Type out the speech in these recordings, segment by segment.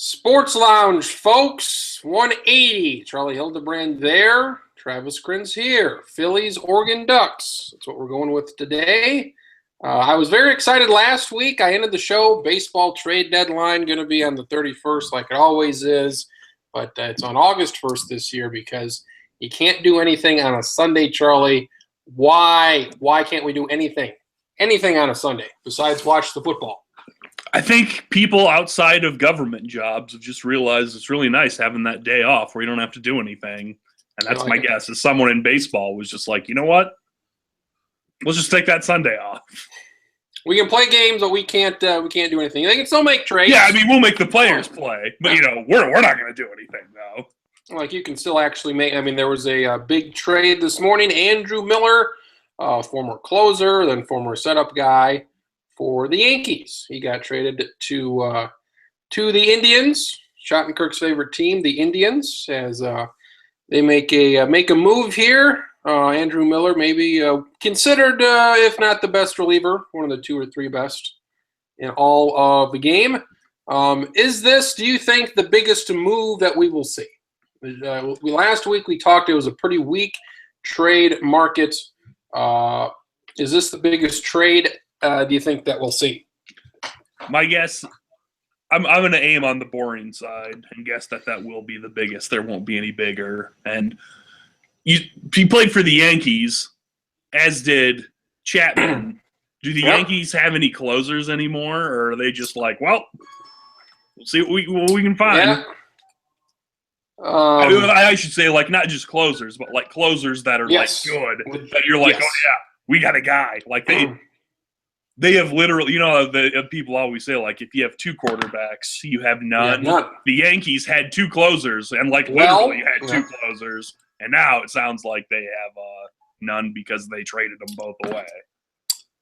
Sports Lounge, folks. 180. Charlie Hildebrand there. Travis Krins here. Phillies, Oregon Ducks. That's what we're going with today. I was very excited last week. I ended the show. Baseball trade deadline going to be on the 31st like it always is. But it's on August 1st this year because you can't do anything on a Sunday, Charlie. Why? Why can't we do anything on a Sunday besides watch the football? I think people outside of government jobs have just realized it's really nice having that day off where you don't have to do anything. And that's my guess, is someone in baseball was just like, you know what? Let's just take that Sunday off. We can play games, but we can't do anything. They can still make trades. Yeah, I mean, we'll make the players play, but we're not going to do anything though. Like you can still actually make. I mean, there was a big trade this morning. Andrew Miller, former closer, then former setup guy for the Yankees. He got traded to the Indians, Schottenkirk's favorite team, the Indians, as they make a move here. Andrew Miller, maybe considered, if not the best reliever, one of the 2 or 3 best in all of the game. Is this, do you think, the biggest move that we will see? Last week we talked it was a pretty weak trade market. Is this the biggest trade do you think that we'll see? My guess, I'm going to aim on the boring side and guess that will be the biggest. There won't be any bigger. And he played for the Yankees, as did Chapman. Do the Yankees have any closers anymore, or are they just like, well, we'll see what we can find? Yeah. I should say, like, not just closers, but like closers that are like good. That you're like, oh yeah, we got a guy. Like they have literally, the people always say, like, if you have 2 quarterbacks, you have none. Yeah, none. The Yankees had 2 closers, and literally had 2 closers, and now it sounds like they have none because they traded them both away.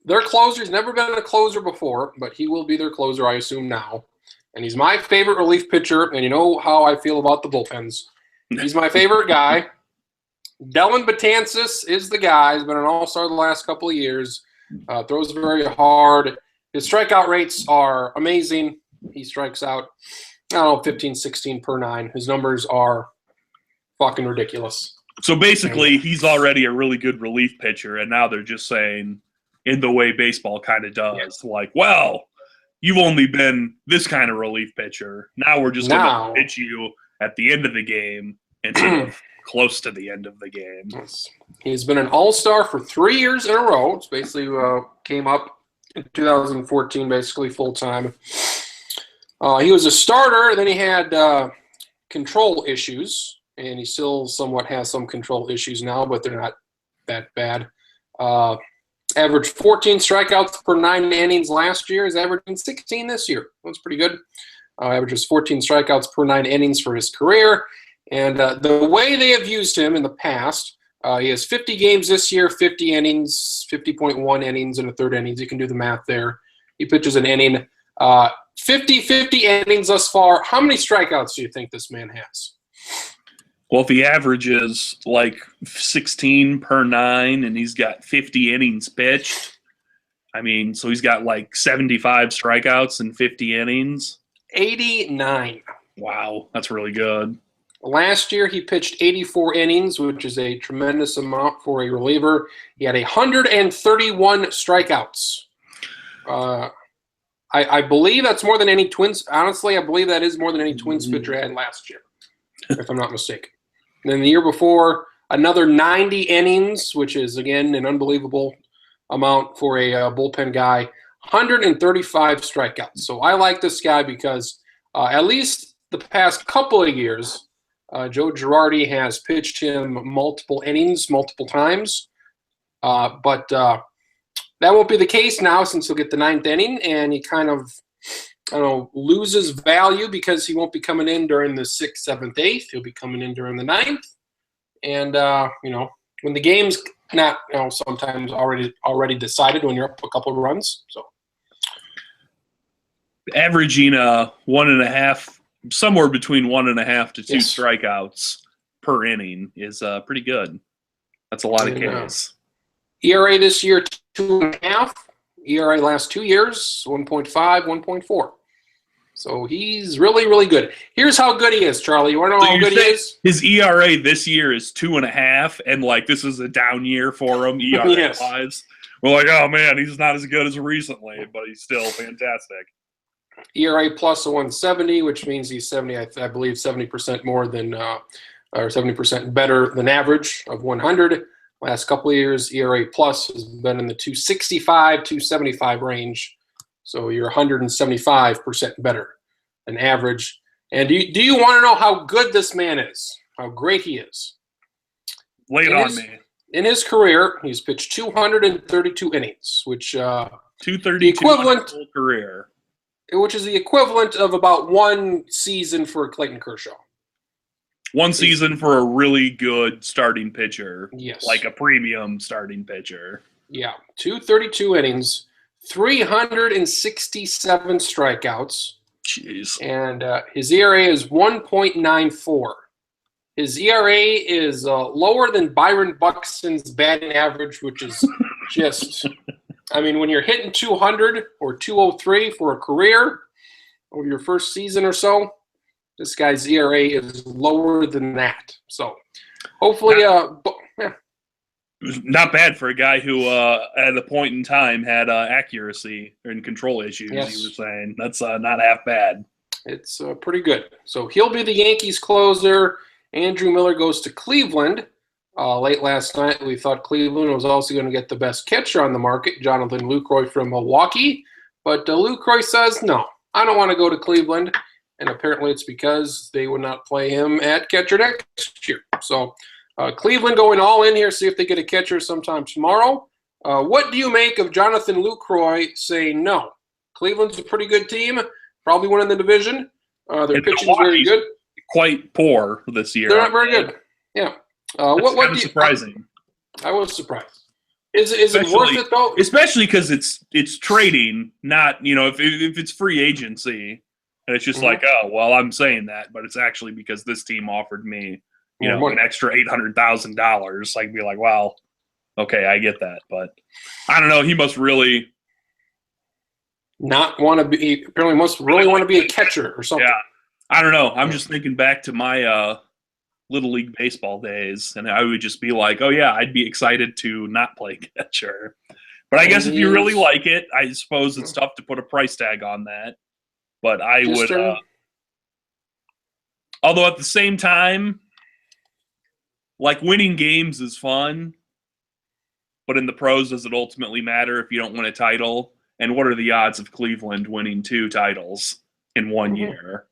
Their closer's never been a closer before, but he will be their closer, I assume, now. And he's my favorite relief pitcher, and you know how I feel about the bullpens. He's my favorite guy. Dellin Betances is the guy. He's been an all-star the last couple of years. Throws very hard. His strikeout rates are amazing. He strikes out, 15, 16 per 9. His numbers are fucking ridiculous. So basically, he's already a really good relief pitcher, and now they're just saying, in the way baseball kind of does, like, well, you've only been this kind of relief pitcher. Now we're just going to pitch you at the end of the game instead of close to the end of the game. He's been an all-star for 3 years in a row. It's basically came up in 2014, basically full-time. He was a starter. Then he had control issues, and he still somewhat has some control issues now, but they're not that bad. Averaged 14 strikeouts per 9 innings last year. He's averaging 16 this year. That's pretty good. Averages 14 strikeouts per 9 innings for his career. And the way they have used him in the past, he has 50 games this year, 50 innings, 50.1 innings in the 3rd innings. You can do the math there. He pitches an inning. 50 innings thus far. How many strikeouts do you think this man has? Well, if he averages like 16 per 9 and he's got 50 innings pitched, I mean, so he's got like 75 strikeouts in 50 innings. 89. Wow, that's really good. Last year, he pitched 84 innings, which is a tremendous amount for a reliever. He had 131 strikeouts. I believe that's more than any Twins. Honestly, I believe that is more than any Twins pitcher had last year, if I'm not mistaken. And then the year before, another 90 innings, which is, again, an unbelievable amount for a bullpen guy. 135 strikeouts. So I like this guy because at least the past couple of years, Joe Girardi has pitched him multiple innings, multiple times. But that won't be the case now since he'll get the 9th inning, and he kind of, loses value because he won't be coming in during the 6th, 7th, 8th. He'll be coming in during the 9th. And, when the game's not, sometimes already decided when you're up a couple of runs. So averaging 1.5, somewhere between 1.5 to 2 strikeouts per inning is pretty good. That's a lot of Ks. ERA this year, 2.5. ERA last 2 years, 1.5, 1.4. So he's really, really good. Here's how good he is, Charlie. You want to know So how you're good he saying is? his ERA this year is 2.5, and like this is a down year for him ERA Yes. wise. We're like, oh man, he's not as good as recently, but he's still fantastic. ERA plus a 170, which means he's 70, I believe, 70% more than, or 70% better than average of 100. Last couple of years, ERA plus has been in the 265, 275 range. So you're 175% better than average. And do you want to know how good this man is? How great he is? Lay it on me. In his career, he's pitched 232 innings, which 232 the equivalent full career, which is the equivalent of about one season for Clayton Kershaw. One season for a really good starting pitcher. Yes. Like a premium starting pitcher. Yeah, 232 innings, 367 strikeouts. Jeez. And his ERA is 1.94. His ERA is lower than Byron Buxton's batting average, which is just, I mean, when you're hitting 200 or 203 for a career over your first season or so, this guy's ERA is lower than that. So hopefully, yeah. Not bad for a guy who, at a point in time, had accuracy and control issues. Yes. You were saying that's not half bad. It's pretty good. So he'll be the Yankees closer. Andrew Miller goes to Cleveland. Late last night, we thought Cleveland was also going to get the best catcher on the market, Jonathan Lucroy from Milwaukee. But Lucroy says, no, I don't want to go to Cleveland. And apparently it's because they would not play him at catcher next year. So Cleveland going all in here, see if they get a catcher sometime tomorrow. What do you make of Jonathan Lucroy saying no? Cleveland's a pretty good team, probably winning the division. Their pitching's very good. Quite poor this year. They're not very good. Yeah. What surprising. I was surprised. Is it worth it though? Especially because it's trading, not if it's free agency, and it's just like, oh well, I'm saying that, but it's actually because this team offered me an extra $800,000. I'd be like, well, okay, I get that, but I don't know. He must really not want to be. Apparently, must really want to be a catcher or something. Yeah. I don't know. I'm just thinking back to my Little League baseball days, and I would just be like, oh, yeah, I'd be excited to not play catcher. But I guess if you really like it, I suppose it's tough to put a price tag on that. But I would although at the same time, like winning games is fun, but in the pros, does it ultimately matter if you don't win a title? And what are the odds of Cleveland winning 2 titles in 1 year?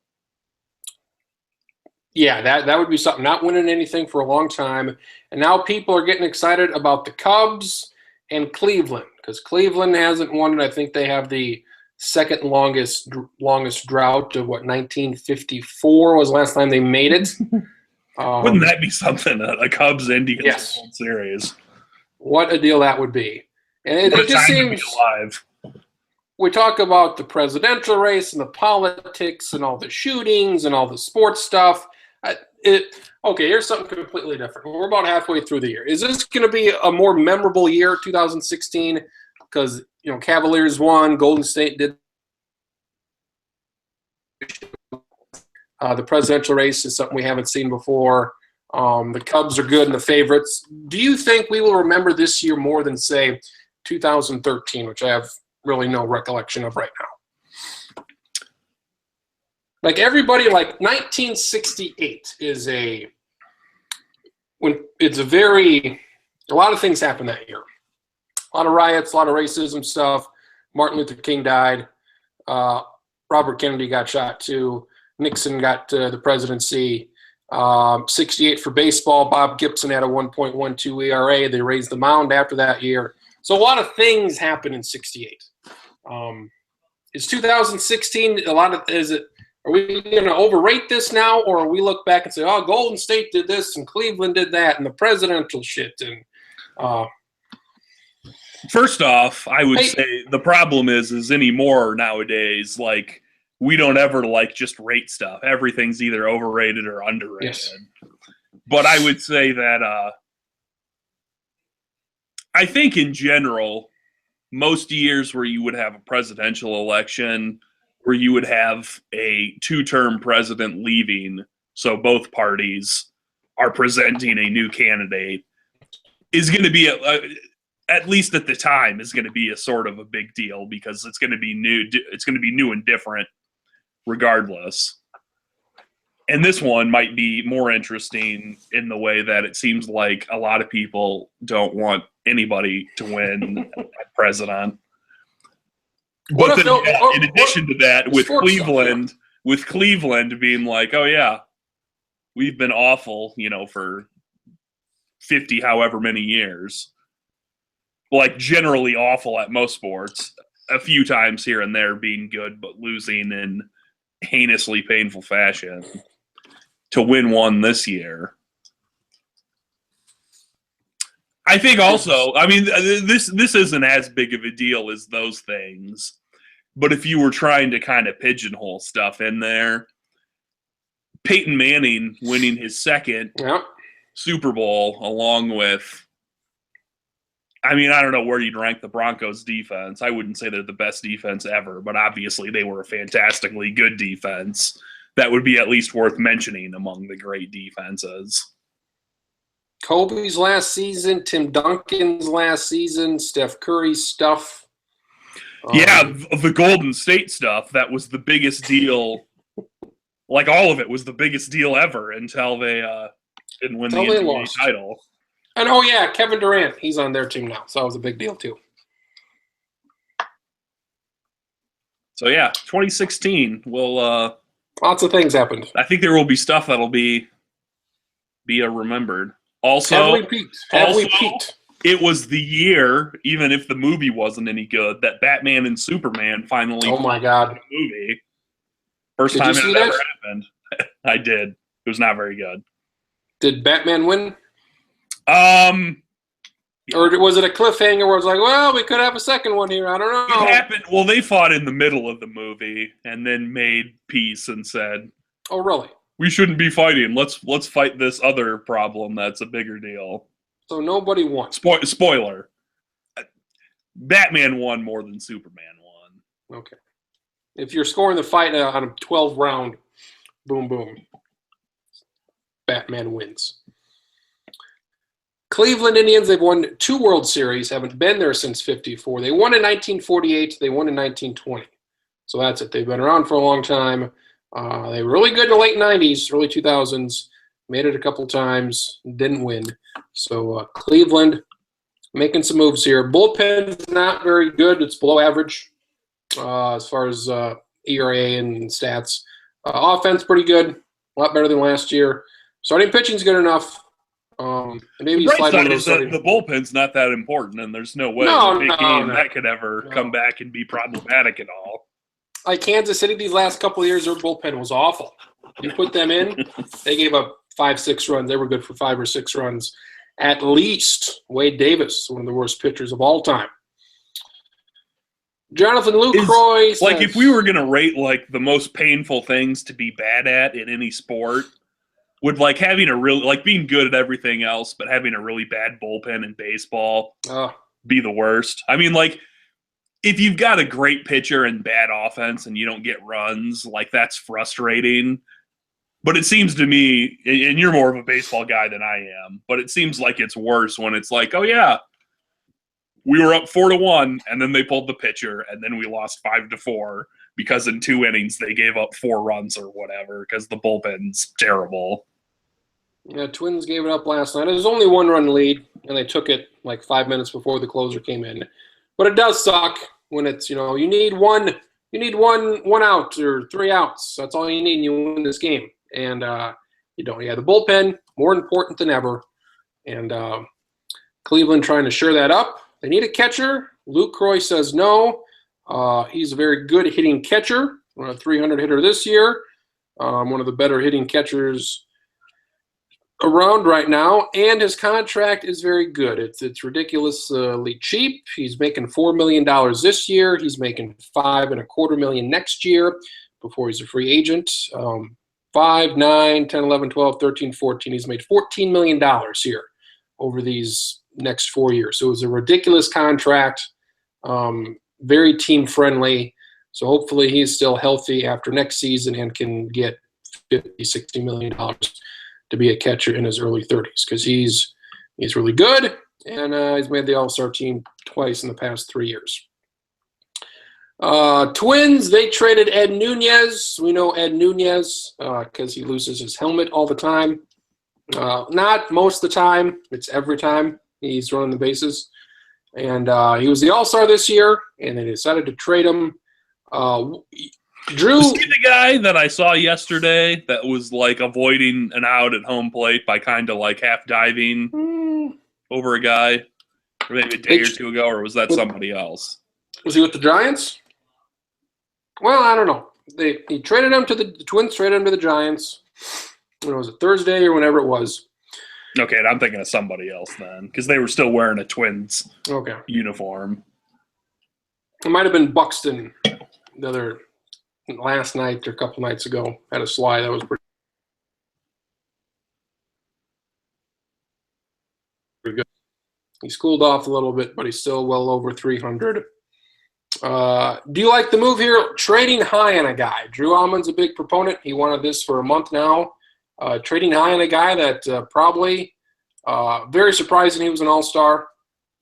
Yeah, that would be something. Not winning anything for a long time. And now people are getting excited about the Cubs and Cleveland because Cleveland hasn't won it. I think they have the second longest drought of 1954 was the last time they made it. Wouldn't that be something? A Cubs Indians World Series. What a deal that would be. And it just seems alive. We talk about the presidential race and the politics and all the shootings and all the sports stuff. Okay, here's something completely different. We're about halfway through the year. Is this going to be a more memorable year, 2016? Because Cavaliers won, Golden State did. The presidential race is something we haven't seen before. The Cubs are good and the favorites. Do you think we will remember this year more than, say, 2013, which I have really no recollection of right now? Like everybody, like 1968 a lot of things happened that year. A lot of riots, a lot of racism stuff. Martin Luther King died. Robert Kennedy got shot too. Nixon got the presidency. 68 for baseball. Bob Gibson had a 1.12 ERA. They raised the mound after that year. So a lot of things happened in 68. Is 2016 are we going to overrate this now, or we look back and say, oh, Golden State did this and Cleveland did that and the presidential shit? And first off, I would say the problem is anymore nowadays, like we don't ever just rate stuff. Everything's either overrated or underrated. Yes. But I would say that I think in general, most years where you would have a presidential election, where you would have a two-term president leaving, so both parties are presenting a new candidate, is going to be, at least at the time, is going to be a sort of a big deal because it's going to be new. It's going to be new and different regardless. And this one might be more interesting in the way that it seems like a lot of people don't want anybody to win president. But then, in addition to that, with Cleveland being like, oh yeah, we've been awful, for 50 however many years, like generally awful at most sports, a few times here and there being good, but losing in heinously painful fashion, to win one this year. I think also, this isn't as big of a deal as those things, but if you were trying to kind of pigeonhole stuff in there, Peyton Manning winning his second Super Bowl along with, I don't know where you'd rank the Broncos defense. I wouldn't say they're the best defense ever, but obviously they were a fantastically good defense. That would be at least worth mentioning among the great defenses. Kobe's last season, Tim Duncan's last season, Steph Curry's stuff. Yeah, the Golden State stuff, that was the biggest deal. Like, all of it was the biggest deal ever until they didn't win the NBA title. And Kevin Durant, he's on their team now, so that was a big deal too. So yeah, 2016 will. Lots of things happened. I think there will be stuff that'll be remembered. Also, Have we peaked? It was the year, even if the movie wasn't any good, that Batman and Superman finally. Oh my God! The movie. First time it ever happened. I did. It was not very good. Did Batman win? Or was it a cliffhanger where it's like, well, we could have a second one here? I don't know. It happened. Well, they fought in the middle of the movie and then made peace and said, "Oh, really? We shouldn't be fighting. Let's fight this other problem that's a bigger deal." So nobody won. Spoiler: Batman won more than Superman won. Okay. If you're scoring the fight on a 12-round, boom, boom, Batman wins. Cleveland Indians, they've won 2 World Series, haven't been there since 54. They won in 1948. They won in 1920. So that's it. They've been around for a long time. They were really good in the late 90s, early 2000s. Made it a couple times, didn't win. So Cleveland making some moves here. Bullpen's not very good. It's below average as far as ERA and stats. Offense pretty good, a lot better than last year. Starting pitching's good enough. Maybe the right side is that the bullpen's not that important, and there's no way that could ever come back and be problematic at all. Like Kansas City, these last couple of years, their bullpen was awful. You put them in, they gave up 5-6 runs. They were good for 5 or 6 runs at least. Wade Davis, one of the worst pitchers of all time. Jonathan Lucroy says, like, if we were going to rate like the most painful things to be bad at in any sport, would like having a really, like, being good at everything else, but having a really bad bullpen in baseball be the worst? Like, if you've got a great pitcher and bad offense and you don't get runs, like, that's frustrating. But it seems to me, and you're more of a baseball guy than I am, but it seems like it's worse when it's like, oh yeah, we were up 4-1, and then they pulled the pitcher, and then we lost 5-4 because in 2 innings they gave up 4 runs or whatever because the bullpen's terrible. Yeah, Twins gave it up last night. It was only 1-run lead, and they took it like 5 minutes before the closer came in. But it does suck when it's, you need one out or 3 outs. That's all you need, and you win this game. And you don't. Yeah, the bullpen more important than ever, and Cleveland trying to shore that up. They need a catcher. Lucroy says no. He's a very good hitting catcher. A 300 hitter this year. One of the better hitting catchers around right now, and his contract is very good. It's ridiculously cheap. He's making $4 million this year. He's making $5.25 million next year before he's a free agent. 5, 9, 10, 11, 12, 13, 14. He's made $14 million here over these next 4 years. So it was a ridiculous contract, very team friendly. So hopefully he's still healthy after next season and can get $50-60 million to be a catcher in his early 30s, because he's really good, and he's made the All-Star team twice in the past 3 years. Twins, they traded Ed Nunez. We know Ed Nunez because he loses his helmet all the time. Not most of the time. It's every time he's running the bases. And he was the All-Star this year, and they decided to trade him. Drew, Was he the guy that I saw yesterday that was like avoiding an out at home plate by kind of like half diving over a guy, or maybe a day or two ago, or was that somebody else? Was he with the Giants? Well, I don't know. He traded him to the Twins. Traded him to the Giants. Was it Thursday or whenever it was? Okay, I'm thinking of somebody else then, because they were still wearing a Twins uniform. It might have been Buxton the other last night or a couple nights ago. Had a slide that was pretty good. He's cooled off a little bit, but he's still well over 300. Do you like the move here? Trading high on a guy. Drew Allman's a big proponent. He wanted this for a month now. Trading high on a guy that probably very surprising he was an all-star.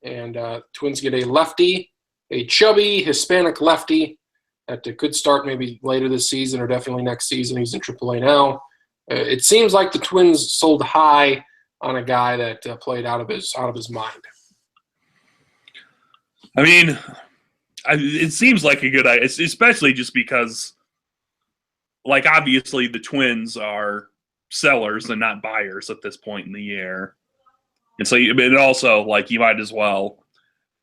And Twins get a lefty, a chubby Hispanic lefty that could start maybe later this season or definitely next season. He's in AAA now. It seems like the Twins sold high on a guy that played out of his mind. I mean, it seems like a good idea, especially just because, like, obviously the Twins are sellers and not buyers at this point in the year. And so, it also, like, you might as well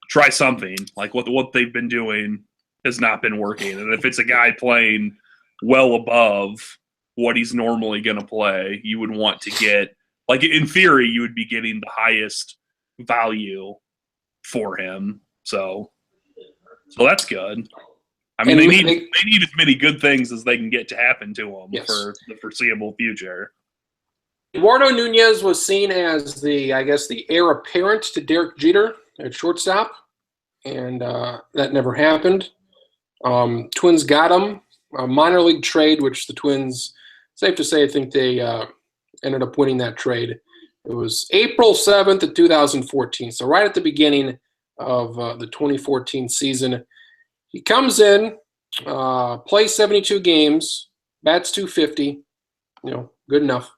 try something. Like, what they've been doing has not been working. And if it's a guy playing well above what he's normally going to play, you would want to get, like, in theory, you would be getting the highest value for him. So that's good. I mean, they need as many good things as they can get to happen to them for the foreseeable future. Eduardo Nunez was seen as the heir apparent to Derek Jeter at shortstop, and that never happened. Twins got him. A minor league trade, which the Twins, safe to say, I think they ended up winning that trade. It was April 7th of 2014, so right at the beginning of the 2014 season. He comes in, plays 72 games, bats .250, good enough.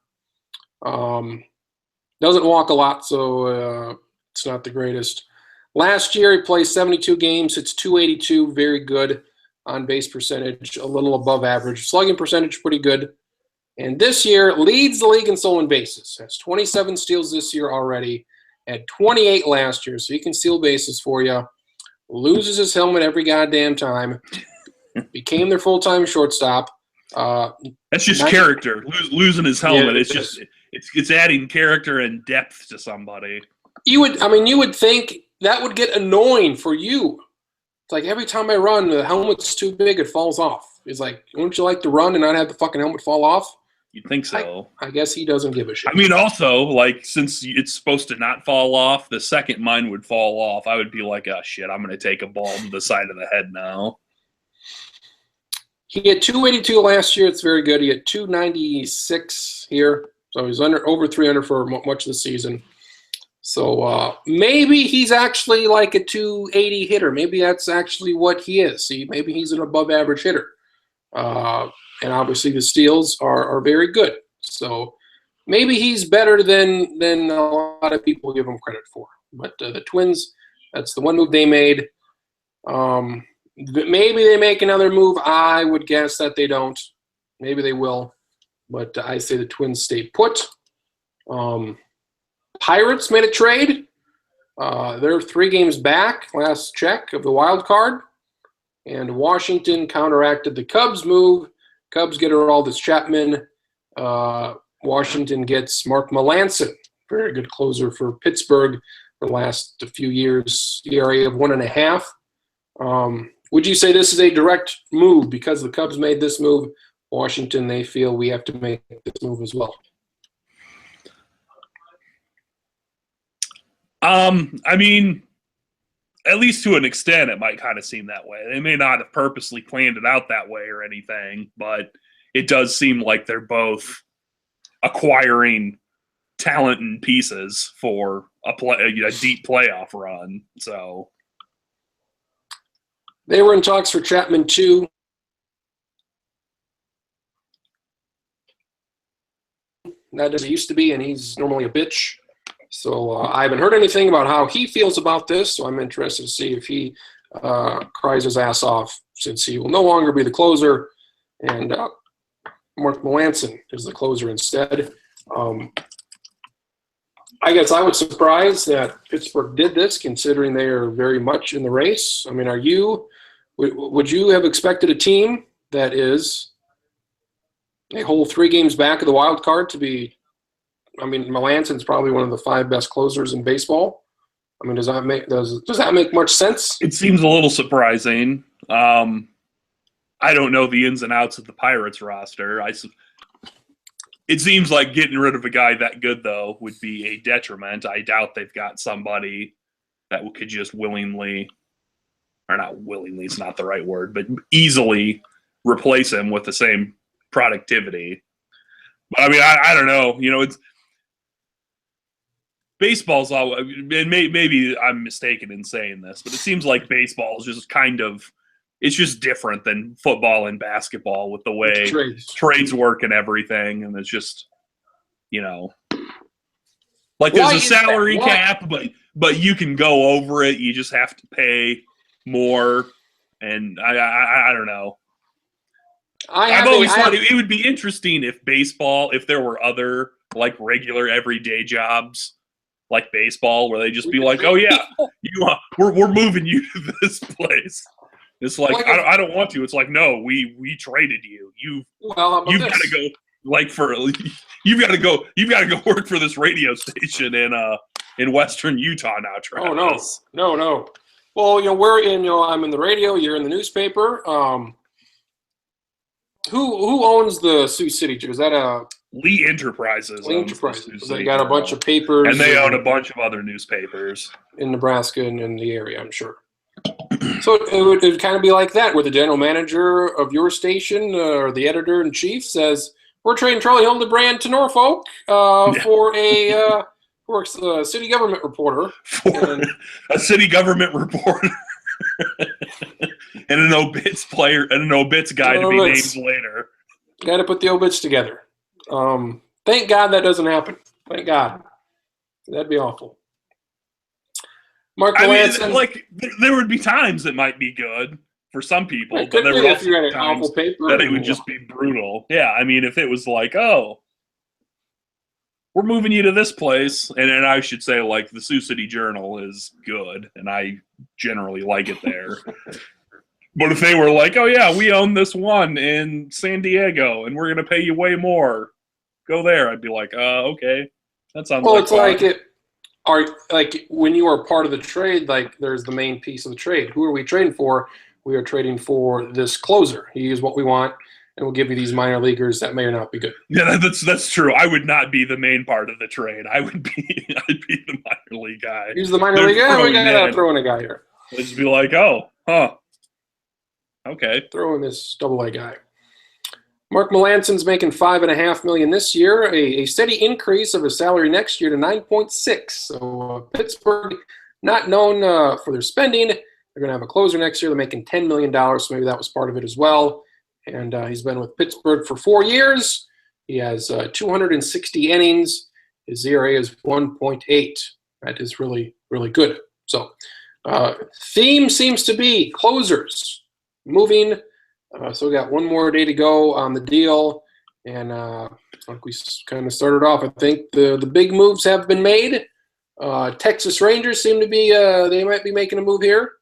Doesn't walk a lot, so it's not the greatest. Last year, he plays 72 games. It's .282, very good. On base percentage, a little above average. Slugging percentage, pretty good. And this year, leads the league in stolen bases. Has 27 steals this year already. Had 28 last year, so he can steal bases for you. Loses his helmet every goddamn time. Became their full-time shortstop. That's just character. Losing his helmet. It's adding character and depth to somebody. You would think that would get annoying for you. It's like every time I run, the helmet's too big, it falls off. It's like, wouldn't you like to run and not have the fucking helmet fall off? You'd think so. I guess he doesn't give a shit. I mean, also, like, since it's supposed to not fall off, the second mine would fall off, I would be like, oh, shit, I'm going to take a ball to the side of the head now. He had .282 last year. It's very good. He had .296 here. So he's over 300 for much of the season. So maybe he's actually like a .280 hitter. Maybe that's actually what he is. Maybe he's an above-average hitter. And obviously the steals are very good. So maybe he's better than a lot of people give him credit for. But the Twins, that's the one move they made. Maybe they make another move. I would guess that they don't. Maybe they will. But I say the Twins stay put. Pirates made a trade. They're 3 games back, last check, of the wild card. And Washington counteracted the Cubs move. Cubs get Aroldis Chapman. Washington gets Mark Melancon, very good closer for Pittsburgh the last few years, ERA of 1.5. Would you say this is a direct move because the Cubs made this move? Washington, they feel we have to make this move as well. I mean, at least to an extent, it might kind of seem that way. They may not have purposely planned it out that way or anything, but it does seem like they're both acquiring talent and pieces for a deep playoff run. So they were in talks for Chapman too. Not as he used to be, and he's normally a bitch. So I haven't heard anything about how he feels about this, so I'm interested to see if he cries his ass off, since he will no longer be the closer, and Mark Melancon is the closer instead. I guess I was surprised that Pittsburgh did this, considering they are very much in the race. I mean, would you have expected a team that is a whole 3 games back of the wild card to be? I mean, Melancon's probably one of the 5 best closers in baseball. I mean, does that make much sense? It seems a little surprising. I don't know the ins and outs of the Pirates roster. It seems like getting rid of a guy that good, though, would be a detriment. I doubt they've got somebody that could just willingly, or not willingly, it's not the right word, but easily replace him with the same productivity. But I mean, I don't know. You know, it's baseball's all, and maybe I'm mistaken in saying this, but it seems like baseball is just kind of, it's just different than football and basketball with the way trades work and everything. And it's just, you know, like there's a salary cap, but you can go over it. You just have to pay more. And I don't know. I've always thought it would be interesting if there were other like regular everyday jobs like baseball, where they just be like, "Oh yeah, we're moving you to this place." It's like I don't want to. It's like, no, we traded you. You've got to go you've got to go work for this radio station in Western Utah now, Travis. Oh no. Well, I'm in the radio. You're in the newspaper. Who owns the Sioux City? Is that a Lee Enterprises? Lee Enterprises. They got a bunch of papers, and they own a bunch of other newspapers in Nebraska and in the area, I'm sure. So it would kind of be like that, where the general manager of your station or the editor-in-chief says, "We're trading Charlie Hildebrand to Norfolk for a city government reporter." A city government reporter. And an obits player and an obits guy to be named later. Got to put the obits together. Thank God that doesn't happen. Thank God. That'd be awful. Mark Melancon, like there would be times that might be good for some people, but there would also be times that it would just be brutal. Yeah, I mean, if it was like, oh, we're moving you to this place, and then I should say, like, the Sioux City Journal is good, and I generally like it there. But if they were like, oh yeah, we own this one in San Diego, and we're going to pay you way more, go there, I'd be like, okay, that sounds well, it's like when you are part of the trade, like there's the main piece of the trade. Who are we trading for? We are trading for this closer. He is what we want, and we'll give you these minor leaguers that may or not be good. Yeah, that's true. I would not be the main part of the trade. I'd be the minor league guy. He's the minor league guy. We got to throw in a guy here. They'd just be like, oh, huh, okay, throw in this AA guy. Mark Melancon's making $5.5 million this year, a steady increase of his salary next year to $9.6. So Pittsburgh, not known for their spending, they're going to have a closer next year. They're making $10 million, so maybe that was part of it as well. And he's been with Pittsburgh for 4 years. He has 260 innings. His ERA is 1.8. That is really, really good. So theme seems to be closers moving. So we got one more day to go on the deal, and like we kind of started off, I think the big moves have been made. Texas Rangers seem to be they might be making a move here,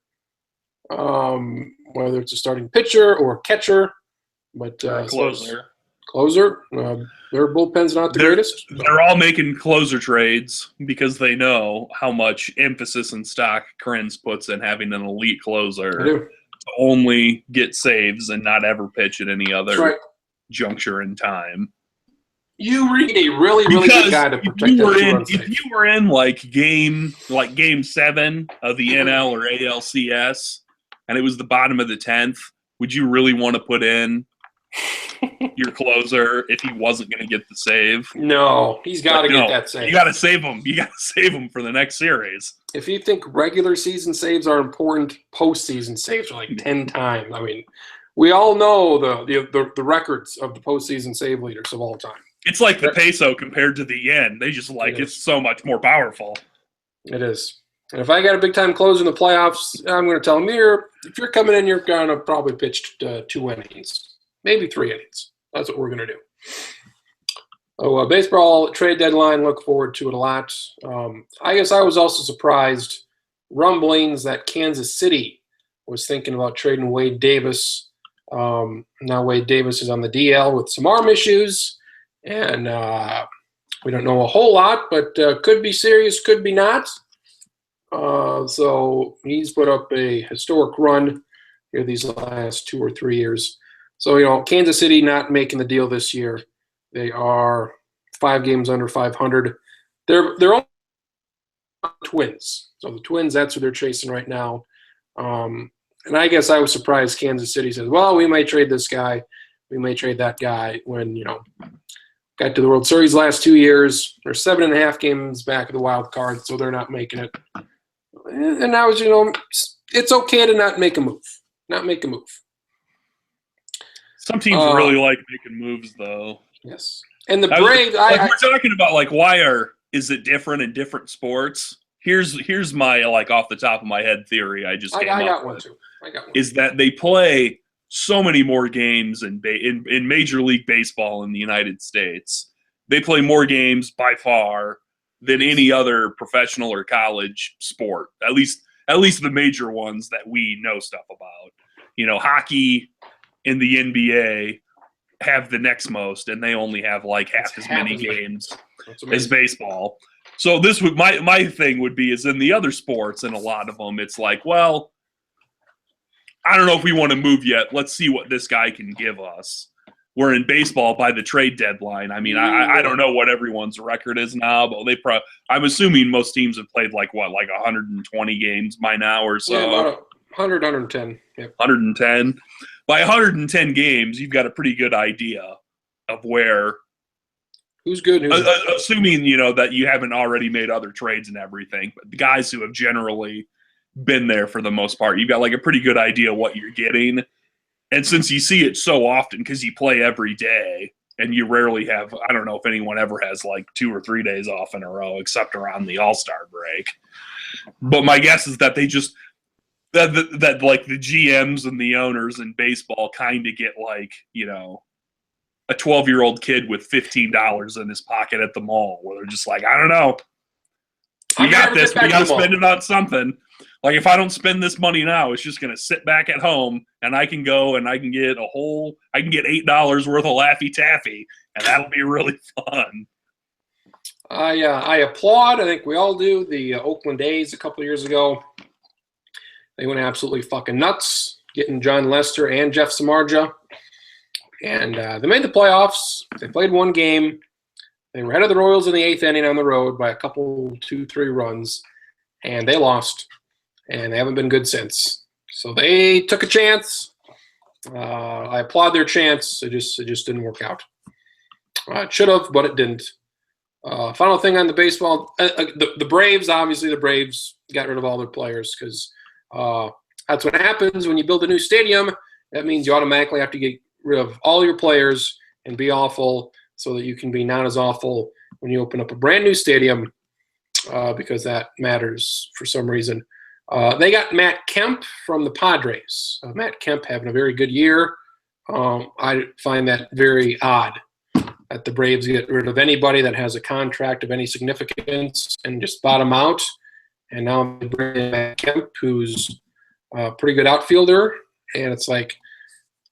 whether it's a starting pitcher or catcher, but closer. Their bullpen's not the greatest. They're all making closer trades because they know how much emphasis and stock Krenz puts in having an elite closer. To only get saves and not ever pitch at any other juncture in time. You need a really, really good guy to protect that two-run save. If you were in game 7 of the NL or ALCS, and it was the bottom of the 10th, would you really want to put in your closer if he wasn't going to get the save? No, he's got to get that save. You got to save him. You got to save him for the next series. If you think regular season saves are important, postseason saves are like 10 times. I mean, we all know the records of the postseason save leaders of all time. It's like the peso compared to the yen. They just it's so much more powerful. It is. And if I got a big-time closer in the playoffs, I'm going to tell them, if you're coming in, you're going to probably pitch 2 innings, maybe 3 innings. That's what we're going to do. Oh, baseball trade deadline, look forward to it a lot. I guess I was also surprised, rumblings that Kansas City was thinking about trading Wade Davis. Now Wade Davis is on the DL with some arm issues. And we don't know a whole lot, but could be serious, could be not. So he's put up a historic run here these last 2 or 3 years. So, Kansas City not making the deal this year. They are 5 games under 500. They're all Twins. So the Twins, that's who they're chasing right now. And I guess I was surprised Kansas City says, well, we may trade this guy. We may trade that guy when, got to the World Series last 2 years. They're 7.5 games back of the wild card, so they're not making it. And now, it's okay to not make a move. Not make a move. Some teams really like making moves, though. Yes. And the Braves, we're talking about is it different in different sports? Here's my off the top of my head theory. I got one too. Is that they play so many more games in Major League Baseball in the United States. They play more games by far than any other professional or college sport. At least the major ones that we know stuff about. Hockey and the NBA have the next most, and they only have half as many games as baseball. So this would my thing would be is in the other sports, and a lot of them, it's well, I don't know if we want to move yet. Let's see what this guy can give us. We're in baseball by the trade deadline. I mean, I don't know what everyone's record is now, but I'm assuming most teams have played 120 games by now or so. Yeah, about 100, 110. Yep. 110. By 110 games, you've got a pretty good idea of where. Who's good? Assuming, that you haven't already made other trades and everything. But the guys who have generally been there for the most part, you've got a pretty good idea what you're getting. And since you see it so often because you play every day and you rarely have, I don't know if anyone ever has 2 or 3 days off in a row except around the All-Star break. But my guess is that they just that the GMs and the owners in baseball kind of get a 12-year-old kid with $15 in his pocket at the mall where they're just I don't know. We got this. We got to spend it on something. If I don't spend this money now, it's just going to sit back at home, and I can go and I can get $8 worth of Laffy Taffy, and that'll be really fun. I applaud. I think we all do. The Oakland A's a couple of years ago, they went absolutely fucking nuts, getting John Lester and Jeff Samardzija, and they made the playoffs. They played 1 game. They were ahead of the Royals in the 8th inning on the road by a couple, 2-3 runs, and they lost. And they haven't been good since. So they took a chance. I applaud their chance. It just didn't work out. It should have, but it didn't. Final thing on the baseball, the Braves, obviously the Braves got rid of all their players because that's what happens when you build a new stadium. That means you automatically have to get rid of all your players and be awful so that you can be not as awful when you open up a brand new stadium because that matters for some reason. They got Matt Kemp from the Padres. Matt Kemp having a very good year. I find that very odd that the Braves get rid of anybody that has a contract of any significance and just bottom out. And now they bring in Matt Kemp, who's a pretty good outfielder. And it's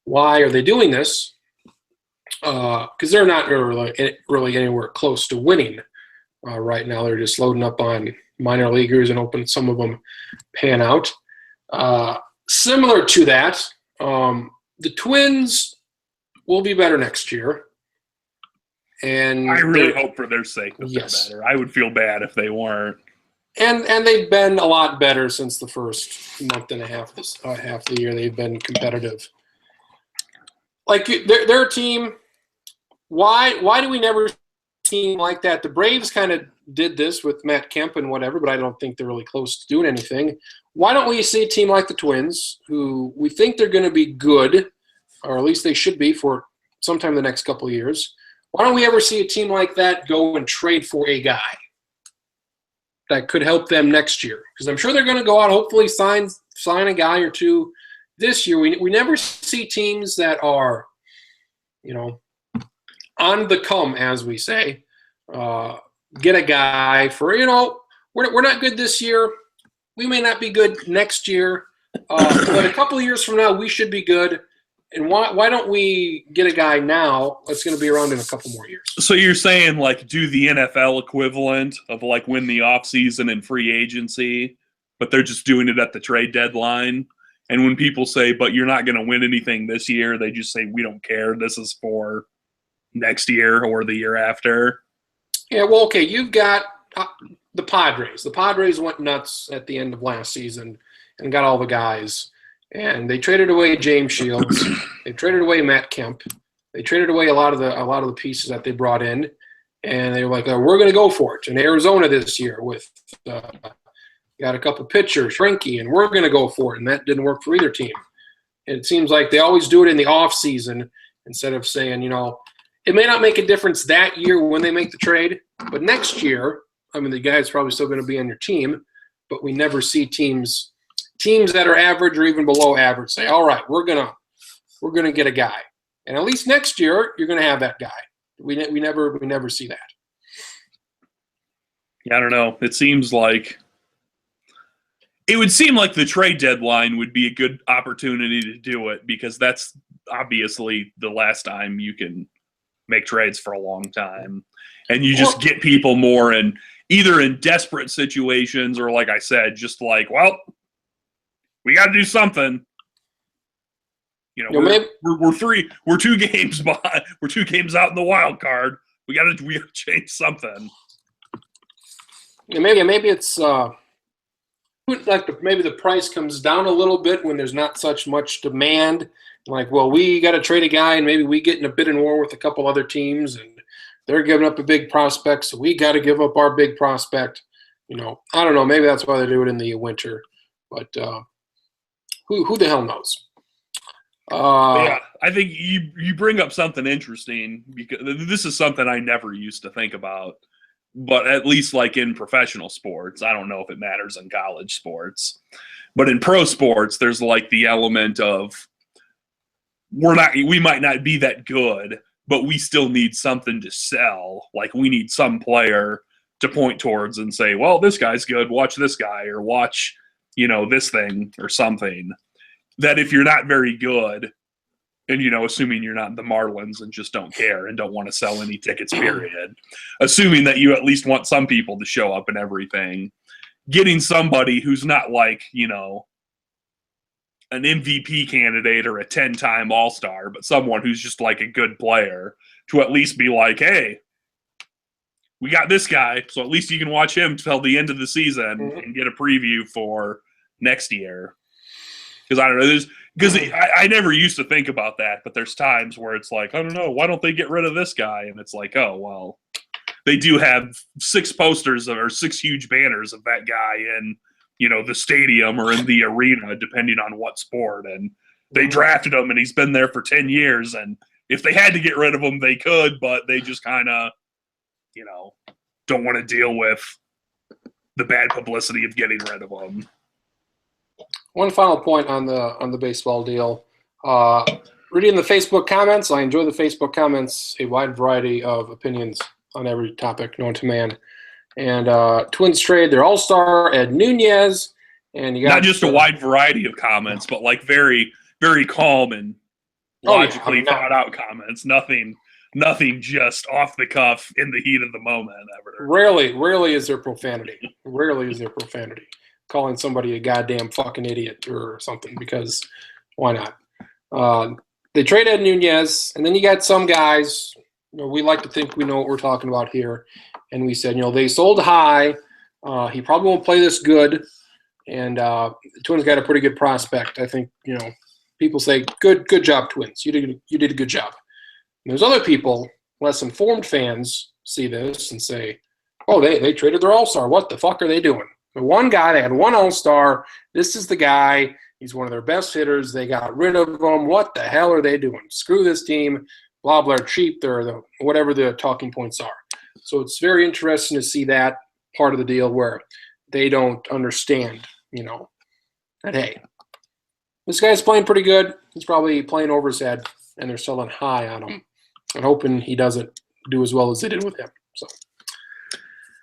why are they doing this? Because they're not really anywhere close to winning right now. They're just loading up on minor leaguers and hoping some of them pan out. Similar to that, the Twins will be better next year. And I really hope for their sake that Yes. they're better. I would feel bad if they weren't. And they've been a lot better since the first month and a half half of the year. They've been competitive. Like they're a team. Why do we never see a team like that? The Braves kind of did this with Matt Kemp and whatever, but I don't think they're really close to doing anything. Why don't we see a team like the Twins, who we think they're going to be good, or at least they should be for sometime the next couple of years? Why don't we ever see a team like that go and trade for a guy that could help them next year? Because I'm sure they're going to go out, hopefully sign a guy or two this year. We never see teams that are, on the come, as we say, get a guy for, we're not good this year. We may not be good next year, but a couple of years from now, we should be good. And why don't we get a guy now that's going to be around in a couple more years? So you're saying, like, do the NFL equivalent of, like, win the offseason and free agency, but they're just doing it at the trade deadline? And when people say, but you're not going to win anything this year, they just say, we don't care. This is for next year or the year after. Yeah, well, okay, you've got the Padres. The Padres went nuts at the end of last season and got all the guys. And they traded away James Shields. They traded away Matt Kemp. They traded away a lot of the pieces that they brought in, and they were like, "We're going to go for it." In Arizona this year, with got a couple pitchers, Shrinky, and we're going to go for it. And that didn't work for either team. And it seems like they always do it in the off season instead of saying, it may not make a difference that year when they make the trade, but next year, the guy's probably still going to be on your team. But we never see teams that are average or even below average say, all right, we're gonna get a guy, and at least next year you're gonna have that guy. We never see that. Yeah, I don't know. It would seem like the trade deadline would be a good opportunity to do it, because that's obviously the last time you can make trades for a long time, and you just get people more in either in desperate situations or, like I said, just like, well, we got to do something. We're 2 games behind. We're 2 games out in the wild card. We got to change something. Yeah, maybe it's maybe the price comes down a little bit when there's not such much demand. Like, well, we got to trade a guy, and maybe we get in a bidding war with a couple other teams, and they're giving up a big prospect, so we got to give up our big prospect. I don't know. Maybe that's why they do it in the winter, but. Who the hell knows? Yeah, I think you bring up something interesting, because this is something I never used to think about, but at least like in professional sports, I don't know if it matters in college sports, but in pro sports, there's like the element of we might not be that good, but we still need something to sell. Like, we need some player to point towards and say, well, this guy's good, watch this guy, or watch this thing or something. That if you're not very good, and, assuming you're not the Marlins and just don't care and don't want to sell any tickets, period, assuming that you at least want some people to show up and everything, getting somebody who's not like, an MVP candidate or a 10-time All-Star, but someone who's just like a good player to at least be like, hey, we got this guy, so at least you can watch him till the end of the season and get a preview for next year. Because I don't know, I never used to think about that, but there's times where it's like, I don't know, why don't they get rid of this guy? And it's like, oh, well, they do have 6 posters or 6 huge banners of that guy in, the stadium or in the arena, depending on what sport. And they drafted him, and he's been there for 10 years. And if they had to get rid of him, they could, but they just kind of, don't want to deal with the bad publicity of getting rid of him. One final point on the baseball deal. Reading the Facebook comments, I enjoy the Facebook comments, a wide variety of opinions on every topic known to man. And Twins trade their all-star Ed Nunez, and you got not just a wide variety of comments, but like very, very calm and logically thought out comments. Nothing just off the cuff in the heat of the moment. Ever. Rarely is there profanity. Calling somebody a goddamn fucking idiot or something, because why not? They trade Ed Nunez, and then you got some guys We like to think we know what we're talking about here. And we said, they sold high. He probably won't play this good. And the Twins got a pretty good prospect. I think, people say, good job, Twins. You did a good job. And there's other people, less informed fans, see this and say, oh, they traded their all-star. What the fuck are they doing? The one guy, they had one all-star. This is the guy. He's one of their best hitters. They got rid of him. What the hell are they doing? Screw this team. Blah, blah, cheap. They're whatever the talking points are. So it's very interesting to see that part of the deal where they don't understand, that, hey, this guy's playing pretty good. He's probably playing over his head, and they're selling high on him and hoping he doesn't do as well as they did with him. So,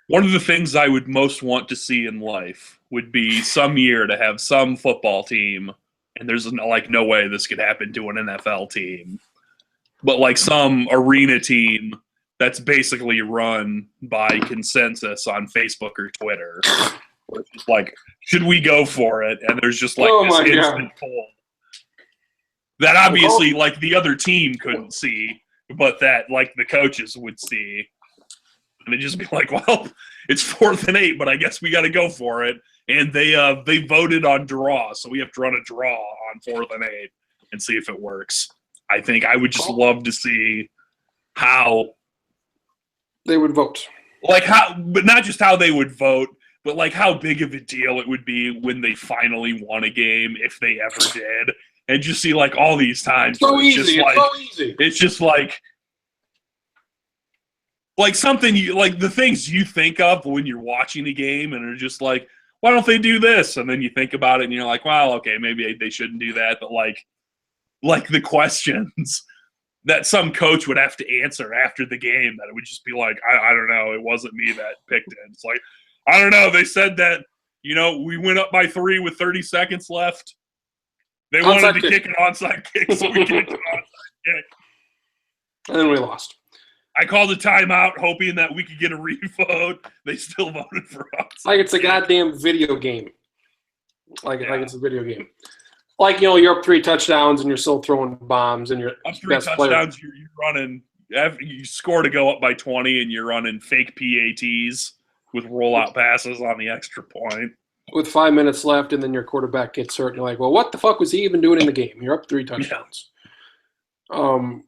one of the things I would most want to see in life would be some year to have some football team, and there's no way this could happen to an NFL team, but some arena team that's basically run by consensus on Facebook or Twitter. It's just should we go for it? And there's just this instant poll that obviously the other team couldn't see, but that the coaches would see. And it'd just be well, it's 4th and 8, but I guess we got to go for it. And they voted on draw, so we have to run a draw on 4th and 8 and see if it works. I think I would just love to see how they would vote. But not just how they would vote, but how big of a deal it would be when they finally won a game, if they ever did. And just see all these times. So easy. It's so easy. It's just something the things you think of when you're watching a game and are just why don't they do this? And then you think about it and you're well, okay, maybe they shouldn't do that. But the questions that some coach would have to answer after the game, that it would just be I don't know, it wasn't me that picked it. It's I don't know, they said that, we went up by 3 with 30 seconds left. They wanted to kick an onside kick, so we kicked an onside kick. And then we lost. I called a timeout hoping that we could get a revote. They still voted for onside. It's a goddamn video game. It's a video game. You're up 3 touchdowns and you're still throwing bombs and you're up 3 touchdowns, you're running. You score to go up by 20 and you're running fake PATs with rollout passes on the extra point. With 5 minutes left, and then your quarterback gets hurt, and you're well, what the fuck was he even doing in the game? You're up 3 touchdowns. Yeah.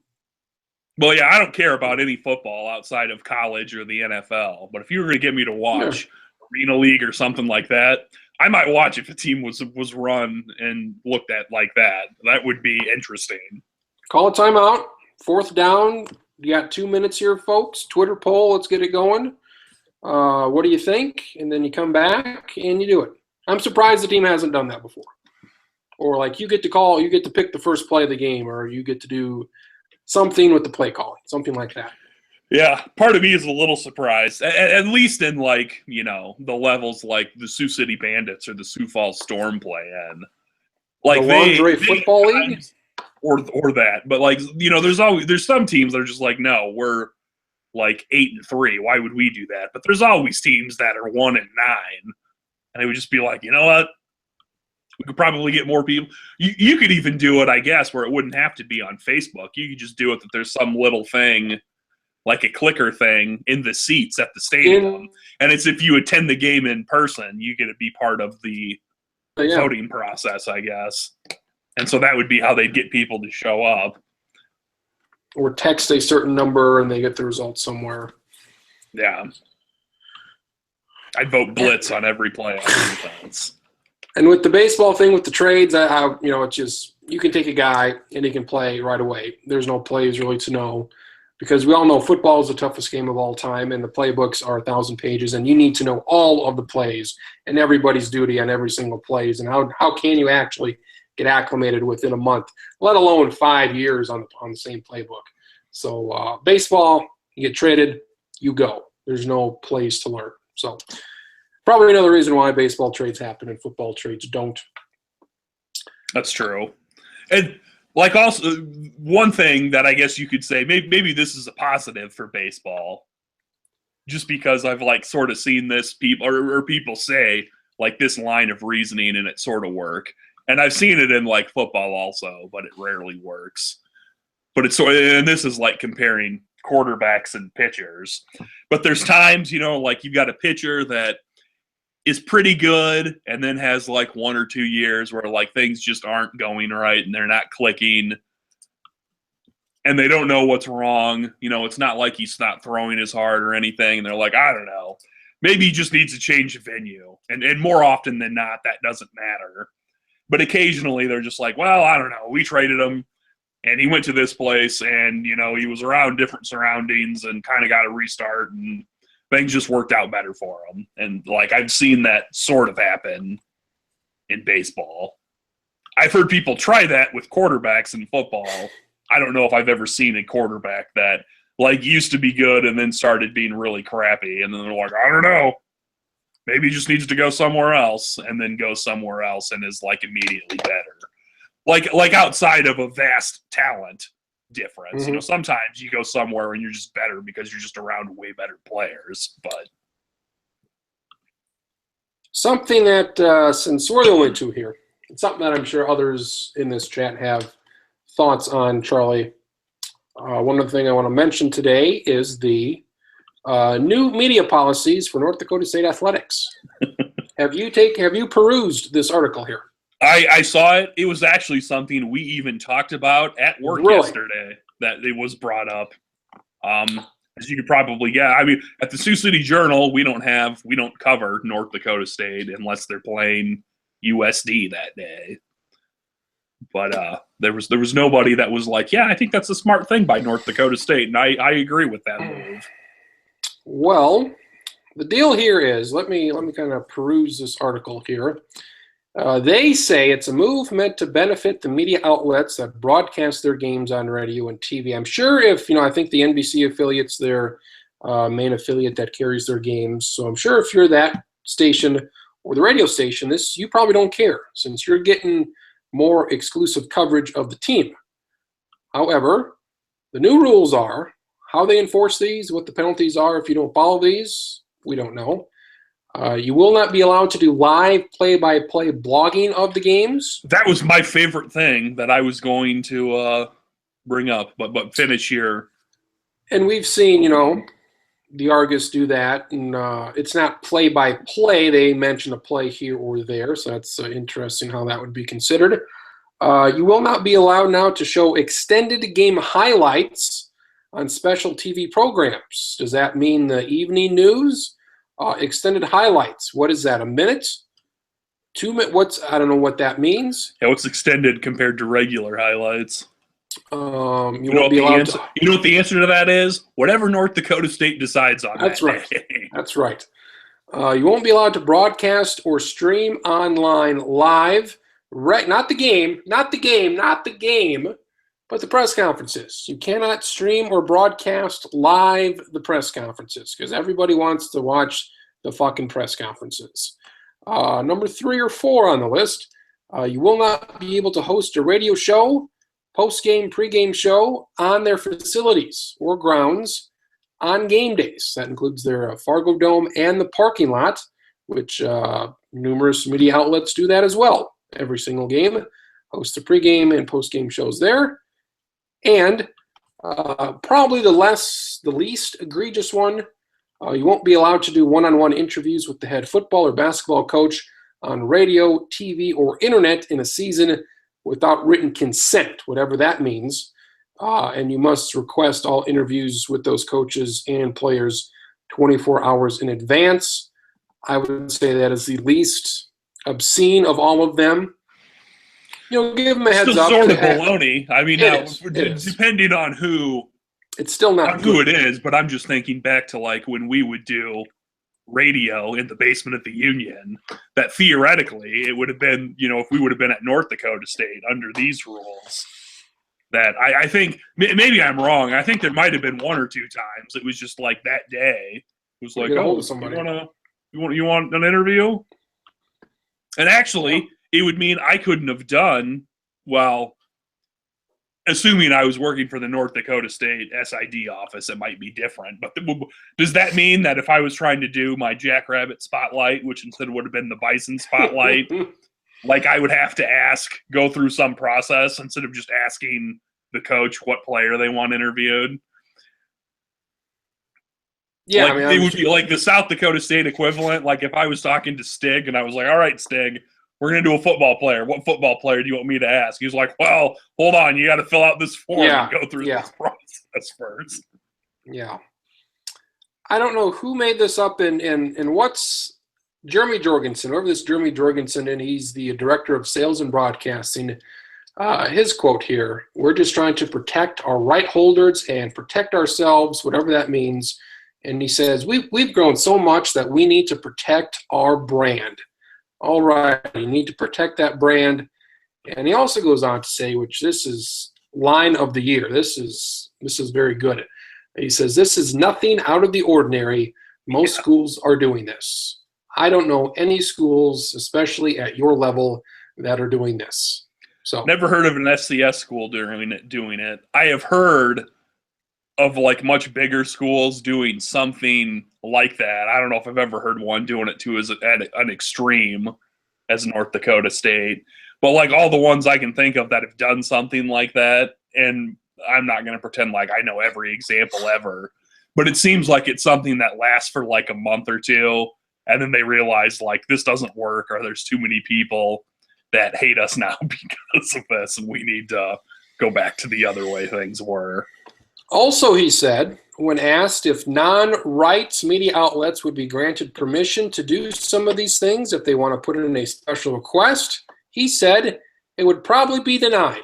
Well, yeah, I don't care about any football outside of college or the NFL, but if you were going to get me to watch Arena League or something like that, I might watch if a team was run and looked at like that. That would be interesting. Call a timeout. 4th down. You got 2 minutes here, folks. Twitter poll. Let's get it going. What do you think? And then you come back and you do it. I'm surprised the team hasn't done that before. Or you get to pick the first play of the game, or you get to do something with the play calling, something like that. Yeah, part of me is a little surprised, at least in the levels the Sioux City Bandits or the Sioux Falls Storm play in. The Lingerie Football League? Or that. But there's some teams that are just no, we're 8-3. Why would we do that? But there's always teams that are 1-9, and it would just be you know what? We could probably get more people. You could even do it, I guess, where it wouldn't have to be on Facebook. You could just do it that there's some little thing, like a clicker thing, in the seats at the stadium. And it's if you attend the game in person, you get to be part of the voting process, I guess. And so that would be how they'd get people to show up. Or text a certain number and they get the results somewhere. Yeah. I'd vote blitz on every play on defense. And with the baseball thing, with the trades, it's just you can take a guy and he can play right away. There's no plays really to know, because we all know football is the toughest game of all time, and the playbooks are 1,000 pages, and you need to know all of the plays and everybody's duty on every single plays. And how can you actually get acclimated within a month, let alone 5 years on the same playbook? So baseball, you get traded, you go. There's no plays to learn. So probably another reason why baseball trades happen and football trades don't. That's true. And also one thing that I guess you could say, maybe this is a positive for baseball, just because I've sort of seen this or people say this line of reasoning and it sort of work. And I've seen it in football also, but it rarely works. But it's and this is comparing quarterbacks and pitchers. But there's times, like you've got a pitcher that is pretty good and then has like 1 or 2 years where like things just aren't going right and they're not clicking and they don't know what's wrong. It's not like he's not throwing as hard or anything. And they're like, I don't know. Maybe he just needs to change the venue. And more often than not, that doesn't matter. But occasionally they're just like, well, I don't know. We traded him and he went to this place and, he was around different surroundings and kind of got a restart and things just worked out better for him. And like I've seen that sort of happen in baseball. I've heard people try that with quarterbacks in football. I don't know if I've ever seen a quarterback that like used to be good and then started being really crappy. And then they're like, I don't know. Maybe he just needs to go somewhere else and then go somewhere else and is like immediately better. Like outside of a vast talent difference. Mm-hmm. Sometimes you go somewhere and you're just better because you're just around way better players. But something that, since we're the only two here, it's something that I'm sure others in this chat have thoughts on, Charlie. One of the things I want to mention today is the new media policies for North Dakota State athletics. Have you perused this article here? I saw it. It was actually something we even talked about at work yesterday, that it was brought up. As you could probably guess, I mean, at the Sioux City Journal, we don't cover North Dakota State unless they're playing USD that day. But there was nobody that was like, yeah, I think that's a smart thing by North Dakota State, and I agree with that move. Well, the deal here is, let me kind of peruse this article here. They say it's a move meant to benefit the media outlets that broadcast their games on radio and TV. I'm sure I think the NBC affiliate's their main affiliate that carries their games. So I'm sure if you're that station or the radio station, you probably don't care since you're getting more exclusive coverage of the team. However, the new rules are how they enforce these, what the penalties are if you don't follow these, we don't know. You will not be allowed to do live play-by-play blogging of the games. That was my favorite thing that I was going to bring up, but finish here. And we've seen, the Argus do that, and it's not play-by-play. They mention a play here or there, so that's interesting how that would be considered. You will not be allowed now to show extended game highlights on special TV programs. Does that mean the evening news? Extended highlights. What is that? A minute? 2 minutes? I don't know what that means. Yeah, what's extended compared to regular highlights? You won't be allowed to. You know what the answer to that is? Whatever North Dakota State decides on. That's right. That's right. You won't be allowed to broadcast or stream online live. Right? Not the game, but the press conferences. You cannot stream or broadcast live the press conferences because everybody wants to watch the fucking press conferences. Number 3 or 4 on the list, you will not be able to host a radio show, post-game, pre-game show on their facilities or grounds on game days. That includes their Fargo Dome and the parking lot, which numerous media outlets do that as well. Every single game, host the pre-game and post-game shows there. And probably the least egregious one, you won't be allowed to do one-on-one interviews with the head football or basketball coach on radio, TV, or internet in a season without written consent, whatever that means. And you must request all interviews with those coaches and players 24 hours in advance. I would say that is the least obscene of all of them. Give them a heads up. Still sort of baloney. I mean, depending on who, it's still not who it is. But I'm just thinking back to like when we would do radio in the basement of the Union. That theoretically it would have been, if we would have been at North Dakota State under these rules. That I think maybe I'm wrong. I think there might have been 1 or 2 times. It was just like that day. It was like, you want an interview? And actually, it would mean I couldn't have done, well, assuming I was working for the North Dakota State SID office, it might be different. But does that mean that if I was trying to do my Jackrabbit Spotlight, which instead would have been the Bison Spotlight, like I would have to go through some process instead of just asking the coach what player they want interviewed? Yeah, Like, it would be like the South Dakota State equivalent. Like, if I was talking to Stig and I was like, all right, Stig, we're going to do a football player. What football player do you want me to ask? He's like, well, hold on. You got to fill out this form and go through this process first. Yeah. I don't know who made this up and what's Jeremy Jorgensen, whoever this Jeremy Jorgensen, and he's the director of sales and broadcasting. His quote here, we're just trying to protect our right holders and protect ourselves, whatever that means. And he says, we've grown so much that we need to protect our brand. All right, you need to protect that brand. And he also goes on to say, which this is line of the year. This is very good. He says, this is nothing out of the ordinary. Most schools are doing this. I don't know any schools, especially at your level, that are doing this. So never heard of an SCS school doing it. I have heard of like much bigger schools doing something like that. I don't know if I've ever heard one doing it too as at an extreme as North Dakota State. But like all the ones I can think of that have done something like that, and I'm not going to pretend like I know every example ever, but it seems like it's something that lasts for like a month or two, and then they realize like this doesn't work or there's too many people that hate us now because of this, and we need to go back to the other way things were. Also, he said, when asked if non-rights media outlets would be granted permission to do some of these things if they want to put in a special request, he said it would probably be denied.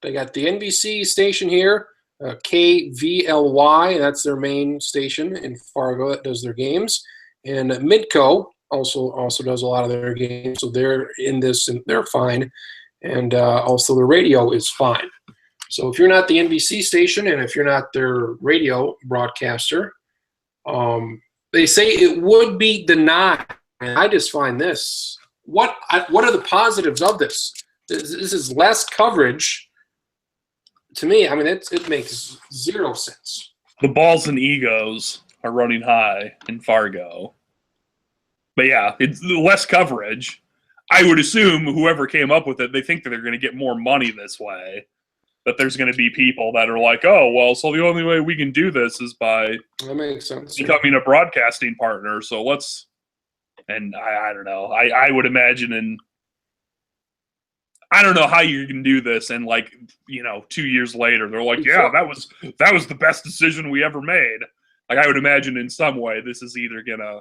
They got the NBC station here, KVLY, that's their main station in Fargo that does their games, and Midco also does a lot of their games, so they're in this and they're fine, and also the radio is fine. So if you're not the NBC station and if you're not their radio broadcaster, they say it would be denied. And I just find this. What are the positives of this? This is less coverage. To me, I mean, it makes zero sense. The balls and egos are running high in Fargo. But yeah, it's less coverage. I would assume whoever came up with it, they think that they're going to get more money this way. That there's going to be people that are like, oh, well, so the only way we can do this is by that makes sense. Becoming a broadcasting partner. So let's, and I don't know. I would imagine, and I don't know how you can do this. And like, 2 years later, they're like, yeah, that was the best decision we ever made. Like, I would imagine in some way this is either gonna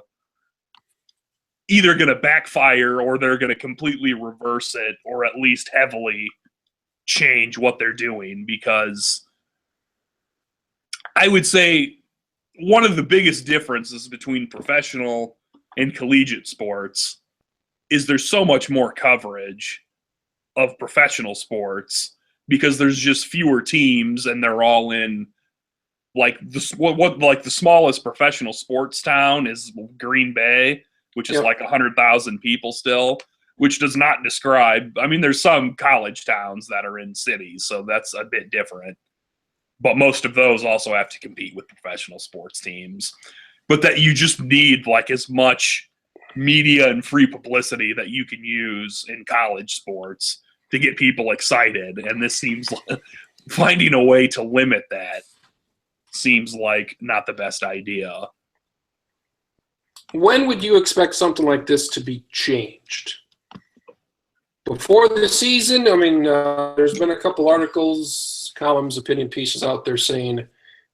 backfire or they're gonna completely reverse it or at least heavily change what they're doing, because I would say one of the biggest differences between professional and collegiate sports is there's so much more coverage of professional sports because there's just fewer teams and they're all in like the smallest professional sports town is Green Bay, which is like 100,000 people still. Which does not describe, I mean, there's some college towns that are in cities, so that's a bit different. But most of those also have to compete with professional sports teams. But that you just need like as much media and free publicity that you can use in college sports to get people excited. And this seems like finding a way to limit that seems like not the best idea. When would you expect something like this to be changed? Before the season, I mean, there's been a couple articles, columns, opinion pieces out there saying,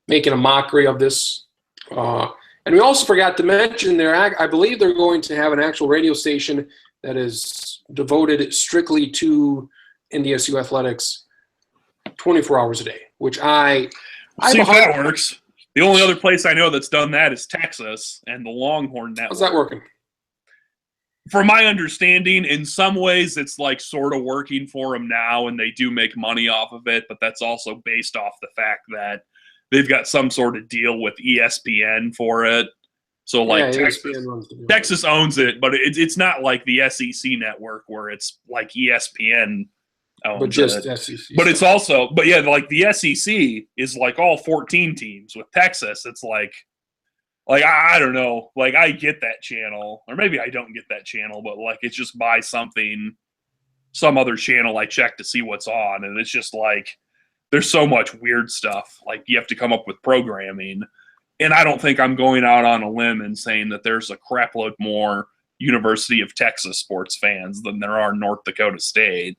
making a mockery of this. And we also forgot to mention I believe they're going to have an actual radio station that is devoted strictly to NDSU athletics 24 hours a day, which See if that works. The only other place I know that's done that is Texas and the Longhorn Network. How's that working? From my understanding, in some ways, it's like sort of working for them now, and they do make money off of it. But that's also based off the fact that they've got some sort of deal with ESPN for it. So, like, Texas owns it, but it's not like the SEC network where it's like ESPN owns but just it. SEC. But it's also, but yeah, like the SEC is like all 14 teams. With Texas, it's like I don't know, like I get that channel, or maybe I don't get that channel, but like it's just by some other channel I check to see what's on, and it's just like there's so much weird stuff. Like you have to come up with programming, and I don't think I'm going out on a limb and saying that there's a crapload more University of Texas sports fans than there are North Dakota State.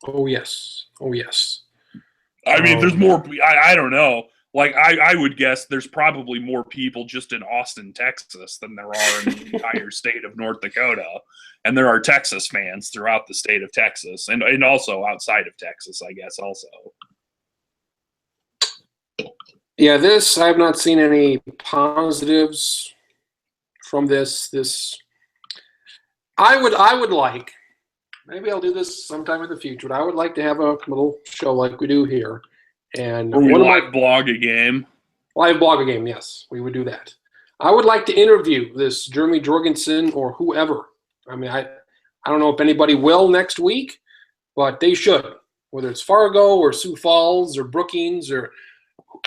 Oh, yes. Oh, yes. I mean, there's more. I don't know. Like, I would guess there's probably more people just in Austin, Texas than there are in the entire state of North Dakota. And there are Texas fans throughout the state of Texas and also outside of Texas, I guess, also. Yeah, this, I have not seen any positives from this. I would like, maybe I'll do this sometime in the future, but I would like to have a little show like we do here. And Or we live blog a game. Live blog a game, yes. We would do that. I would like to interview this Jeremy Jorgensen or whoever. I mean, I don't know if anybody will next week, but they should. Whether it's Fargo or Sioux Falls or Brookings or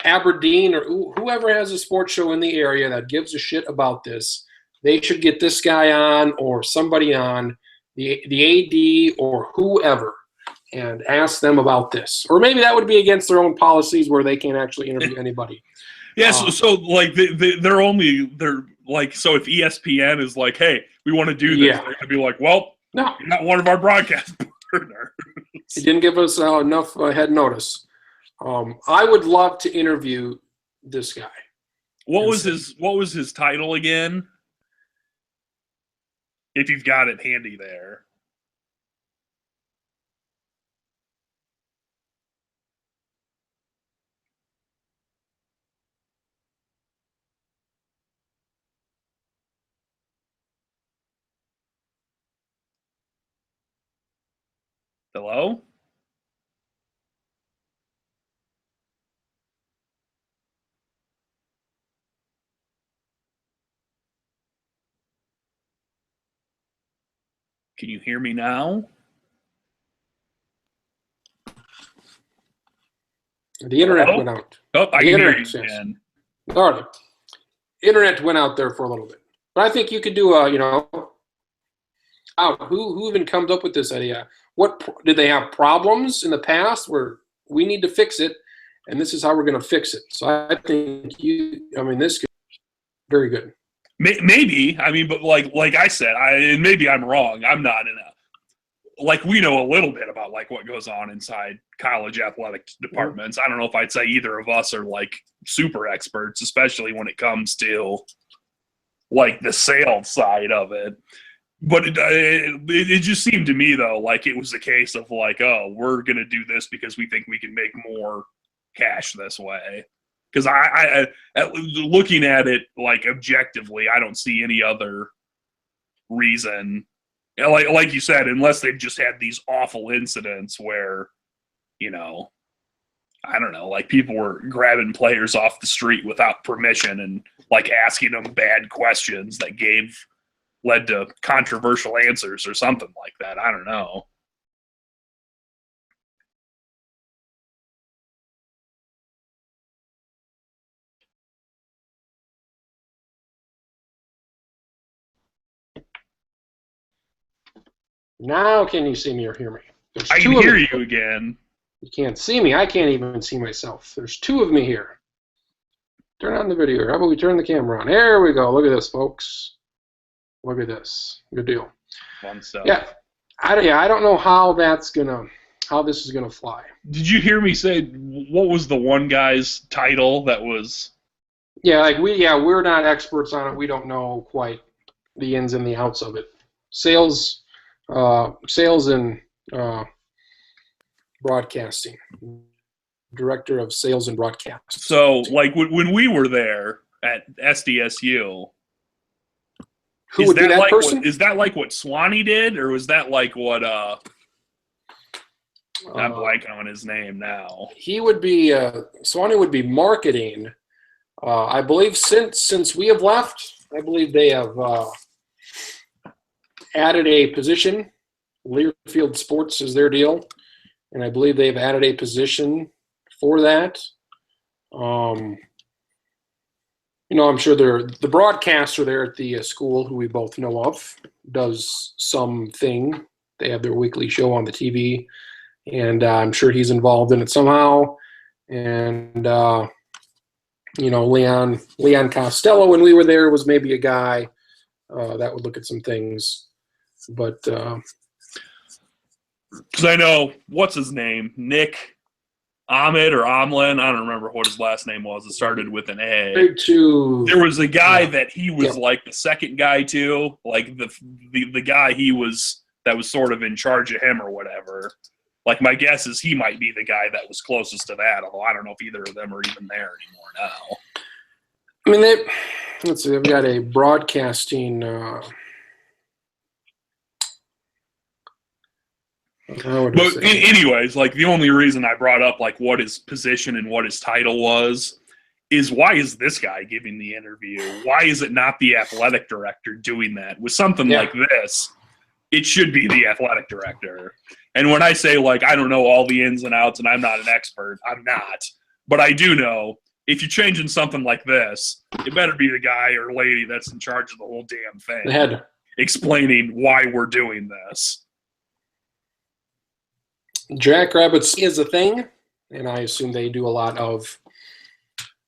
Aberdeen or whoever has a sports show in the area that gives a shit about this, they should get this guy on or somebody on, the AD or whoever, and ask them about this. Or maybe that would be against their own policies where they can't actually interview anybody. Yeah, so like they're like, so if ESPN is like, hey, we want to do this, they're gonna be like, well, no, you're not one of our broadcast partners. He didn't give us enough head notice. I would love to interview this guy. What was his title again? If you've got it handy there. Hello? Can you hear me now? The internet went out. Oh, I can hear you again. All right. Internet went out there for a little bit. But I think you could do who even comes up with this idea? What did they have problems in the past where we need to fix it, and this is how we're going to fix it? So I think this could be very good. Maybe. I mean, but like I said, and maybe I'm wrong. I'm not in a, like, we know a little bit about like what goes on inside college athletic departments. I don't know if I'd say either of us are like super experts, especially when it comes to like the sales side of it. But it just seemed to me, though, like it was a case of like, oh, we're going to do this because we think we can make more cash this way. Because I looking at it like objectively, I don't see any other reason. Like you said, unless they've just had these awful incidents where, I don't know, like people were grabbing players off the street without permission and like asking them bad questions that led to controversial answers or something like that. I don't know. Now can you see me or hear me? I can hear you again. You can't see me. I can't even see myself. There's two of me here. Turn on the video. How about we turn the camera on? There we go. Look at this, folks. Look at this. Good deal. Fun stuff. Yeah. I don't know how this is gonna fly. Did you hear me say what was the one guy's title that was? Yeah, we're not experts on it. We don't know quite the ins and the outs of it. Sales and broadcasting. Director of Sales and Broadcast. So, like when we were there at SDSU, who would be that person? Is that like what Swanee did, or was that like what? I'm blanking on his name now. He would be Swanee would be marketing. I believe since we have left, I believe they have added a position. Learfield Sports is their deal, and I believe they've added a position for that. I'm sure the broadcaster there at the school, who we both know of, does something. They have their weekly show on the TV, and I'm sure he's involved in it somehow. And Leon Costello when we were there was maybe a guy that would look at some things. But because I know what's his name, Nick Ahmed or Omlin. I don't remember what his last name was. It started with an A. There was a guy that he was like the second guy too, like the guy that was sort of in charge of him or whatever. Like my guess is he might be the guy that was closest to that, although I don't know if either of them are even there anymore now. I mean, let's see, they've got a broadcasting. But anyways, like the only reason I brought up like what his position and what his title was is why is this guy giving the interview? Why is it not the athletic director doing that? With something like this, it should be the athletic director. And when I say like I don't know all the ins and outs and I'm not an expert, I'm not. But I do know if you're changing something like this, it better be the guy or lady that's in charge of the whole damn thing. The head. Explaining why we're doing this. Jackrabbits is a thing, and I assume they do a lot of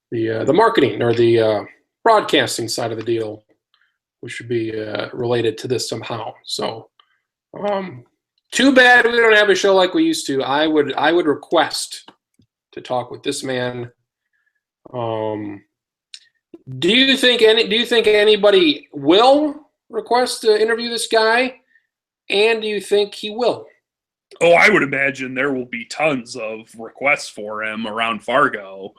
the marketing or the broadcasting side of the deal, which should be related to this somehow. So, too bad we don't have a show like we used to. I would request to talk with this man. Do you think anybody will request to interview this guy, and do you think he will? Oh, I would imagine there will be tons of requests for him around Fargo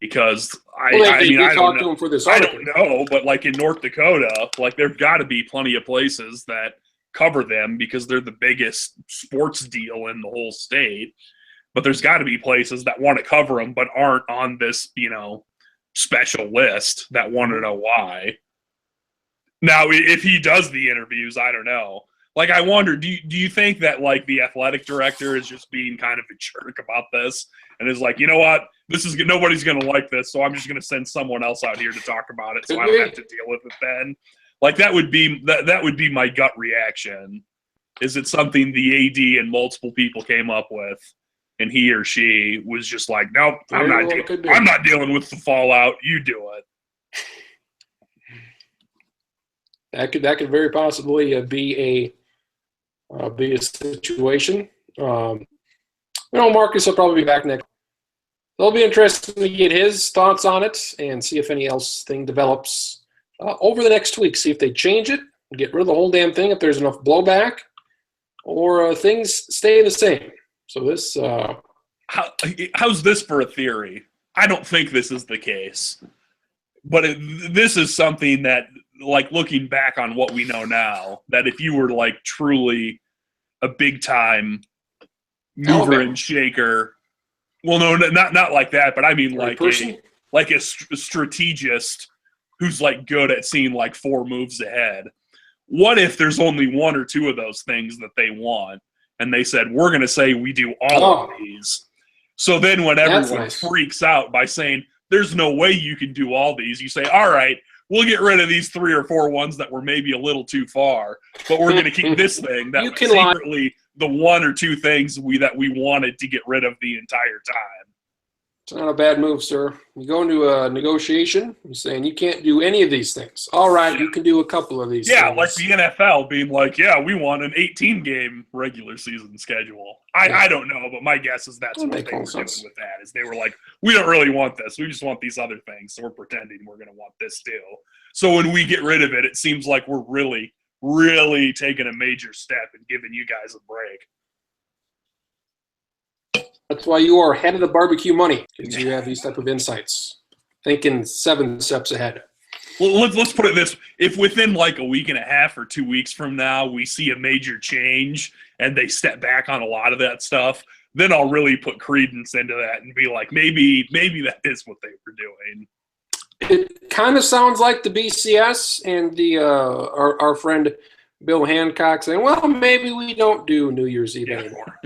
because I don't know. To him for this I article. don't know, but like in North Dakota, like there've got to be plenty of places that cover them because they're the biggest sports deal in the whole state. But there's got to be places that want to cover them but aren't on this, special list that want to know why. Now, if he does the interviews, I don't know. Like, I wonder, do you think that, like, the athletic director is just being kind of a jerk about this and is like, you know what, nobody's going to like this, so I'm just going to send someone else out here to talk about it so I don't have to deal with it then? Like, that would be my gut reaction. Is it something the AD and multiple people came up with and he or she was just like, nope, I'm not dealing with the fallout, you do it. That could very possibly be a situation. Marcus will probably be back next. It'll be interesting to get his thoughts on it and see if any else thing develops over the next week. See if they change it, get rid of the whole damn thing if there's enough blowback, or things stay the same. So this. How's this for a theory? I don't think this is the case, but this is something that, like, looking back on what we know now, that if you were like truly a big time mover and shaker, well, no, not like that, but I mean like a strategist who's like good at seeing like 4 moves ahead. What if there's only 1 or 2 of those things that they want, and they said we're going to say we do all of these? So then when everyone freaks out by saying there's no way you can do all these, you say, all right, we'll get rid of these 3 or 4 ones that were maybe a little too far, but we're going to keep this thing that was secretly the 1 or 2 things that we wanted to get rid of the entire time. It's not a bad move, sir. You go into a negotiation, you're saying you can't do any of these things. All right, you can do a couple of these things. Like the NFL being like, we want an 18-game regular season schedule. I don't know, but my guess is that's what they were doing with that, is they were like, we don't really want this. We just want these other things, so we're pretending we're going to want this too. So when we get rid of it, it seems like we're really, really taking a major step and giving you guys a break. That's why you are head of the barbecue money, because you have these type of insights, thinking 7 steps ahead. Well, let's put it this: if within like a week and a half or 2 weeks from now we see a major change and they step back on a lot of that stuff, then I'll really put credence into that and be like, maybe that is what they were doing. It kind of sounds like the BCS and the our friend Bill Hancock saying, well, maybe we don't do New Year's Eve anymore.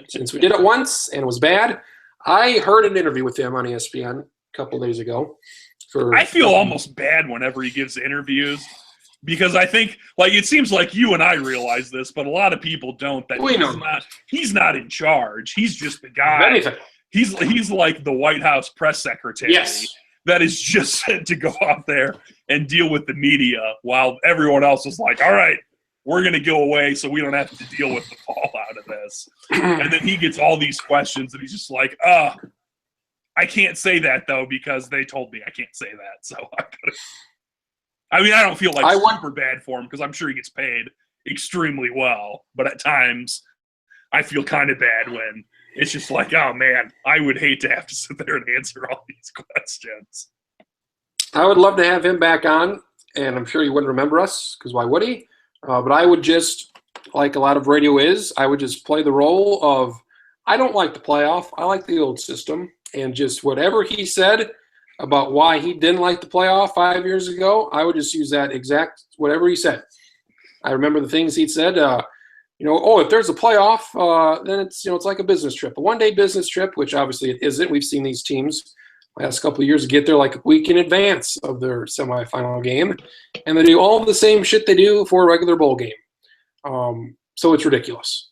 Since we did it once and it was bad. I heard an interview with him on ESPN a couple of days ago. I feel almost bad whenever he gives interviews because I think, like, it seems like you and I realize this, but a lot of people don't, that he's not in charge. He's just the guy. He's like the White House press secretary. Yes. that is just sent to go out there and deal with the media while everyone else is like, all right, we're going to go away so we don't have to deal with the fallout of this. And then he gets all these questions and he's just like, I can't say that, though, because they told me I can't say that. So I don't feel like super bad for him because I'm sure he gets paid extremely well. But at times, I feel kind of bad when it's just like, oh, man, I would hate to have to sit there and answer all these questions. I would love to have him back on, and I'm sure he wouldn't remember us because why would he? But I would just, like a lot of radio is, I would just play the role of, I don't like the playoff. I like the old system. And just whatever he said about why he didn't like the playoff 5 years ago, I would just use that exact whatever he said. I remember the things he said. If there's a playoff, then it's like a business trip, a one-day business trip, which obviously it isn't. We've seen these teams last couple of years get there like a week in advance of their semifinal game, and they do all the same shit they do for a regular bowl game. So it's ridiculous,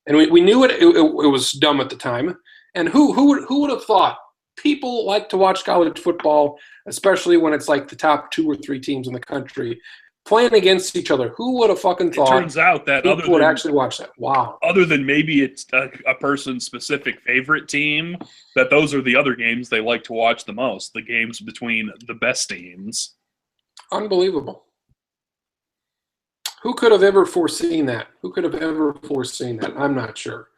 and we knew it was dumb at the time. And who would have thought people like to watch college football, especially when it's like the top 2 or 3 teams in the country playing against each other? Who would have fucking thought? It turns out that people would actually watch that. Wow. Other than maybe it's a person's specific favorite team, that those are the other games they like to watch the most, the games between the best teams. Unbelievable. Who could have ever foreseen that? I'm not sure.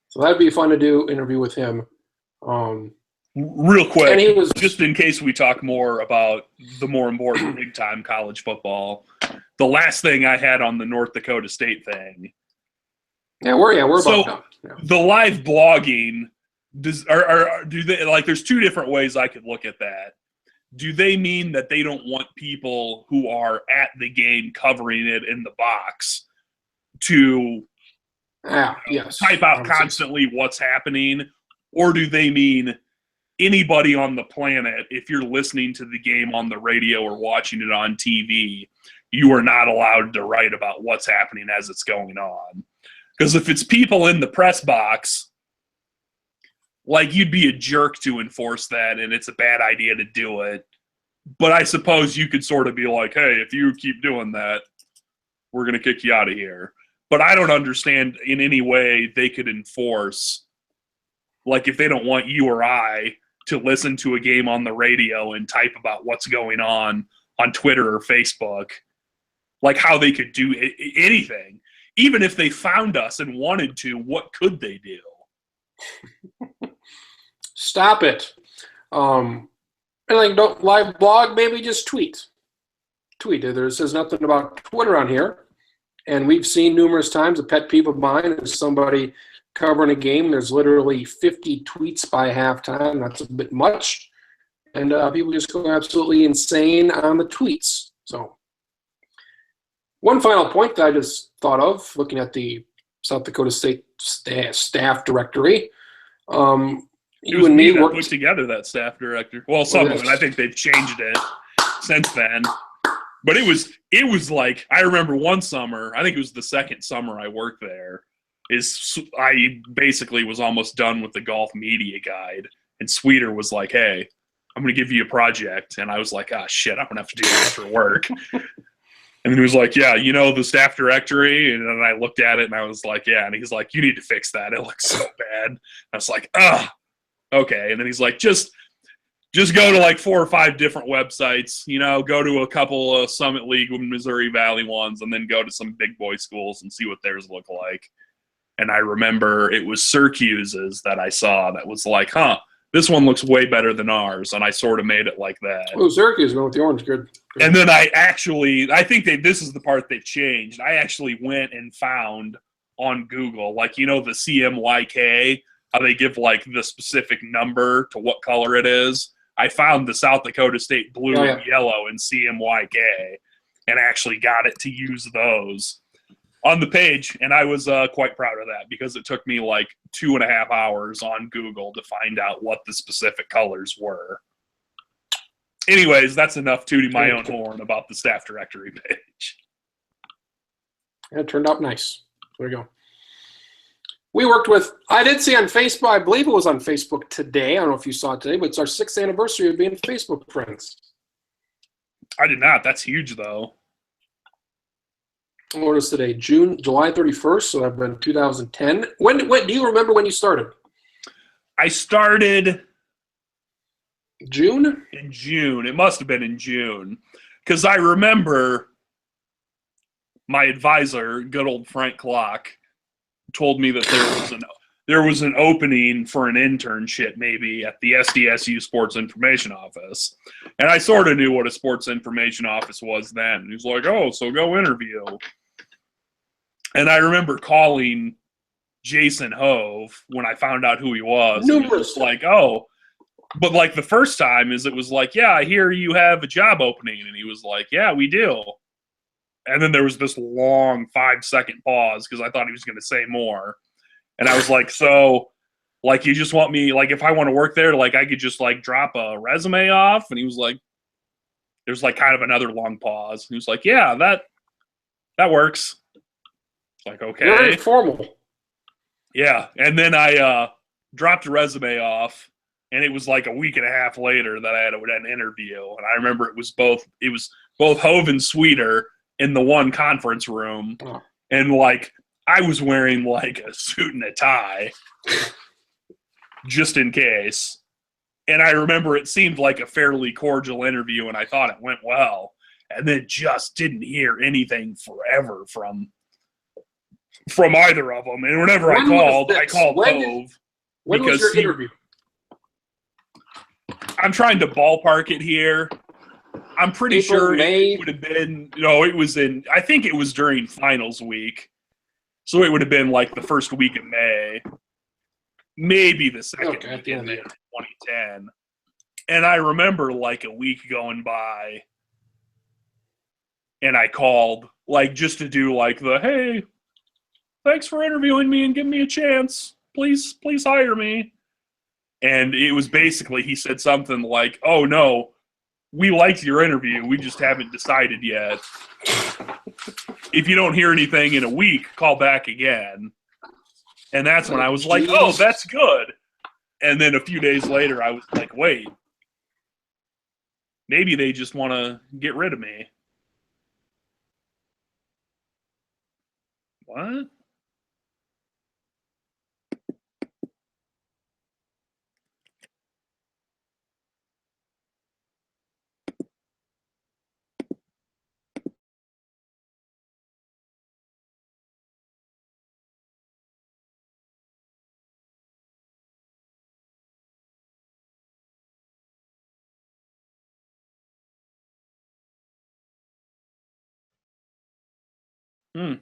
So that'd be fun to do interview with him. Real quick, and he was, just in case we talk more about the more important big-time college football, the last thing I had on the North Dakota State thing. We're about done. Yeah. The live blogging, do they, like, there's 2 different ways I could look at that. Do they mean that they don't want people who are at the game covering it in the box to type out constantly what's happening? Or do they mean anybody on the planet, if you're listening to the game on the radio or watching it on TV, you are not allowed to write about what's happening as it's going on? Because if it's people in the press box, like, you'd be a jerk to enforce that, and it's a bad idea to do it. But I suppose you could sort of be like, hey, if you keep doing that, we're going to kick you out of here. But I don't understand in any way they could enforce, like, if they don't want you or I to listen to a game on the radio and type about what's going on Twitter or Facebook, like, how they could do anything. Even if they found us and wanted to, what could they do? Stop it. And like, don't live blog, maybe just tweet. There says nothing about Twitter on here. And we've seen numerous times, a pet peeve of mine is somebody covering a game. There's literally 50 tweets by halftime. That's a bit much. And people just go absolutely insane on the tweets. So one final point that I just thought of, looking at the South Dakota State staff directory. It was me that put together that staff director. Well, some of it. I think they've changed it since then. But it was like, I remember one summer, I think it was the second summer I worked there, I basically was almost done with the golf media guide. And Sweeter was like, hey, I'm going to give you a project. And I was like, shit, I'm going to have to do this for work. And then he was like, yeah, the staff directory? And then I looked at it and I was like, yeah. And he's like, you need to fix that. It looks so bad. I was like, okay. And then he's like, just go to like 4 or 5 different websites, go to a couple of Summit League and Missouri Valley ones, and then go to some big boy schools and see what theirs look like. And I remember it was Syracuse's that I saw that was like, this one looks way better than ours. And I sort of made it like that. Oh, Syracuse went with the orange. Good. And then I think this is the part they've changed. I actually went and found on Google, like, the CMYK, how they give like the specific number to what color it is. I found the South Dakota State blue and yellow in CMYK and actually got it to use those on the page. And I was quite proud of that because it took me like 2.5 hours on Google to find out what the specific colors were. Anyways, that's enough tooting my own horn about the staff directory page. It turned out nice. There you go. We worked with, I did see on Facebook, I believe it was on Facebook today. I don't know if you saw it today, but it's our 6th anniversary of being Facebook friends. I did not. That's huge, though. What is today? July 31st, so that'd been 2010. When do you remember when you started? I started June? in June. It must have been in June. Because I remember my advisor, good old Frank Clock, told me that there was an opening for an internship maybe at the SDSU Sports Information Office. And I sort of knew what a sports information office was then. He was like, oh, so go interview. And I remember calling Jason Hove when I found out who he was. Numerous. It was just like, oh. But like the first time it was like, yeah, I hear you have a job opening. And he was like, yeah, we do. And then there was this long 5-second pause because I thought he was going to say more. And I was like, so, like, you just want me, like, if I want to work there, like, I could just, like, drop a resume off? And he was like, there's, like, kind of another long pause. He was like, yeah, that works. It's like, okay. Very formal. Yeah. And then I dropped a resume off, and it was, like, a week and a half later that I had an interview. And I remember it was both Hove and Sweeter in the one conference room. Oh. And, like, I was wearing, like, a suit and a tie just in case. And I remember it seemed like a fairly cordial interview, and I thought it went well. And then just didn't hear anything forever from either of them. And whenever I called Hove. When was your interview? I'm trying to ballpark it here. I'm pretty sure it would have been, it was I think it was during finals week. So it would have been like the first week of May, maybe the second week in May 2010. And I remember like a week going by and I called like just to do like hey, thanks for interviewing me and give me a chance. Please hire me. And it was basically, he said something like, oh no, we liked your interview. We just haven't decided yet. If you don't hear anything in a week, call back again. And that's when I was like, oh, that's good. And then a few days later, I was like, wait, maybe they just want to get rid of me. What? Hmm.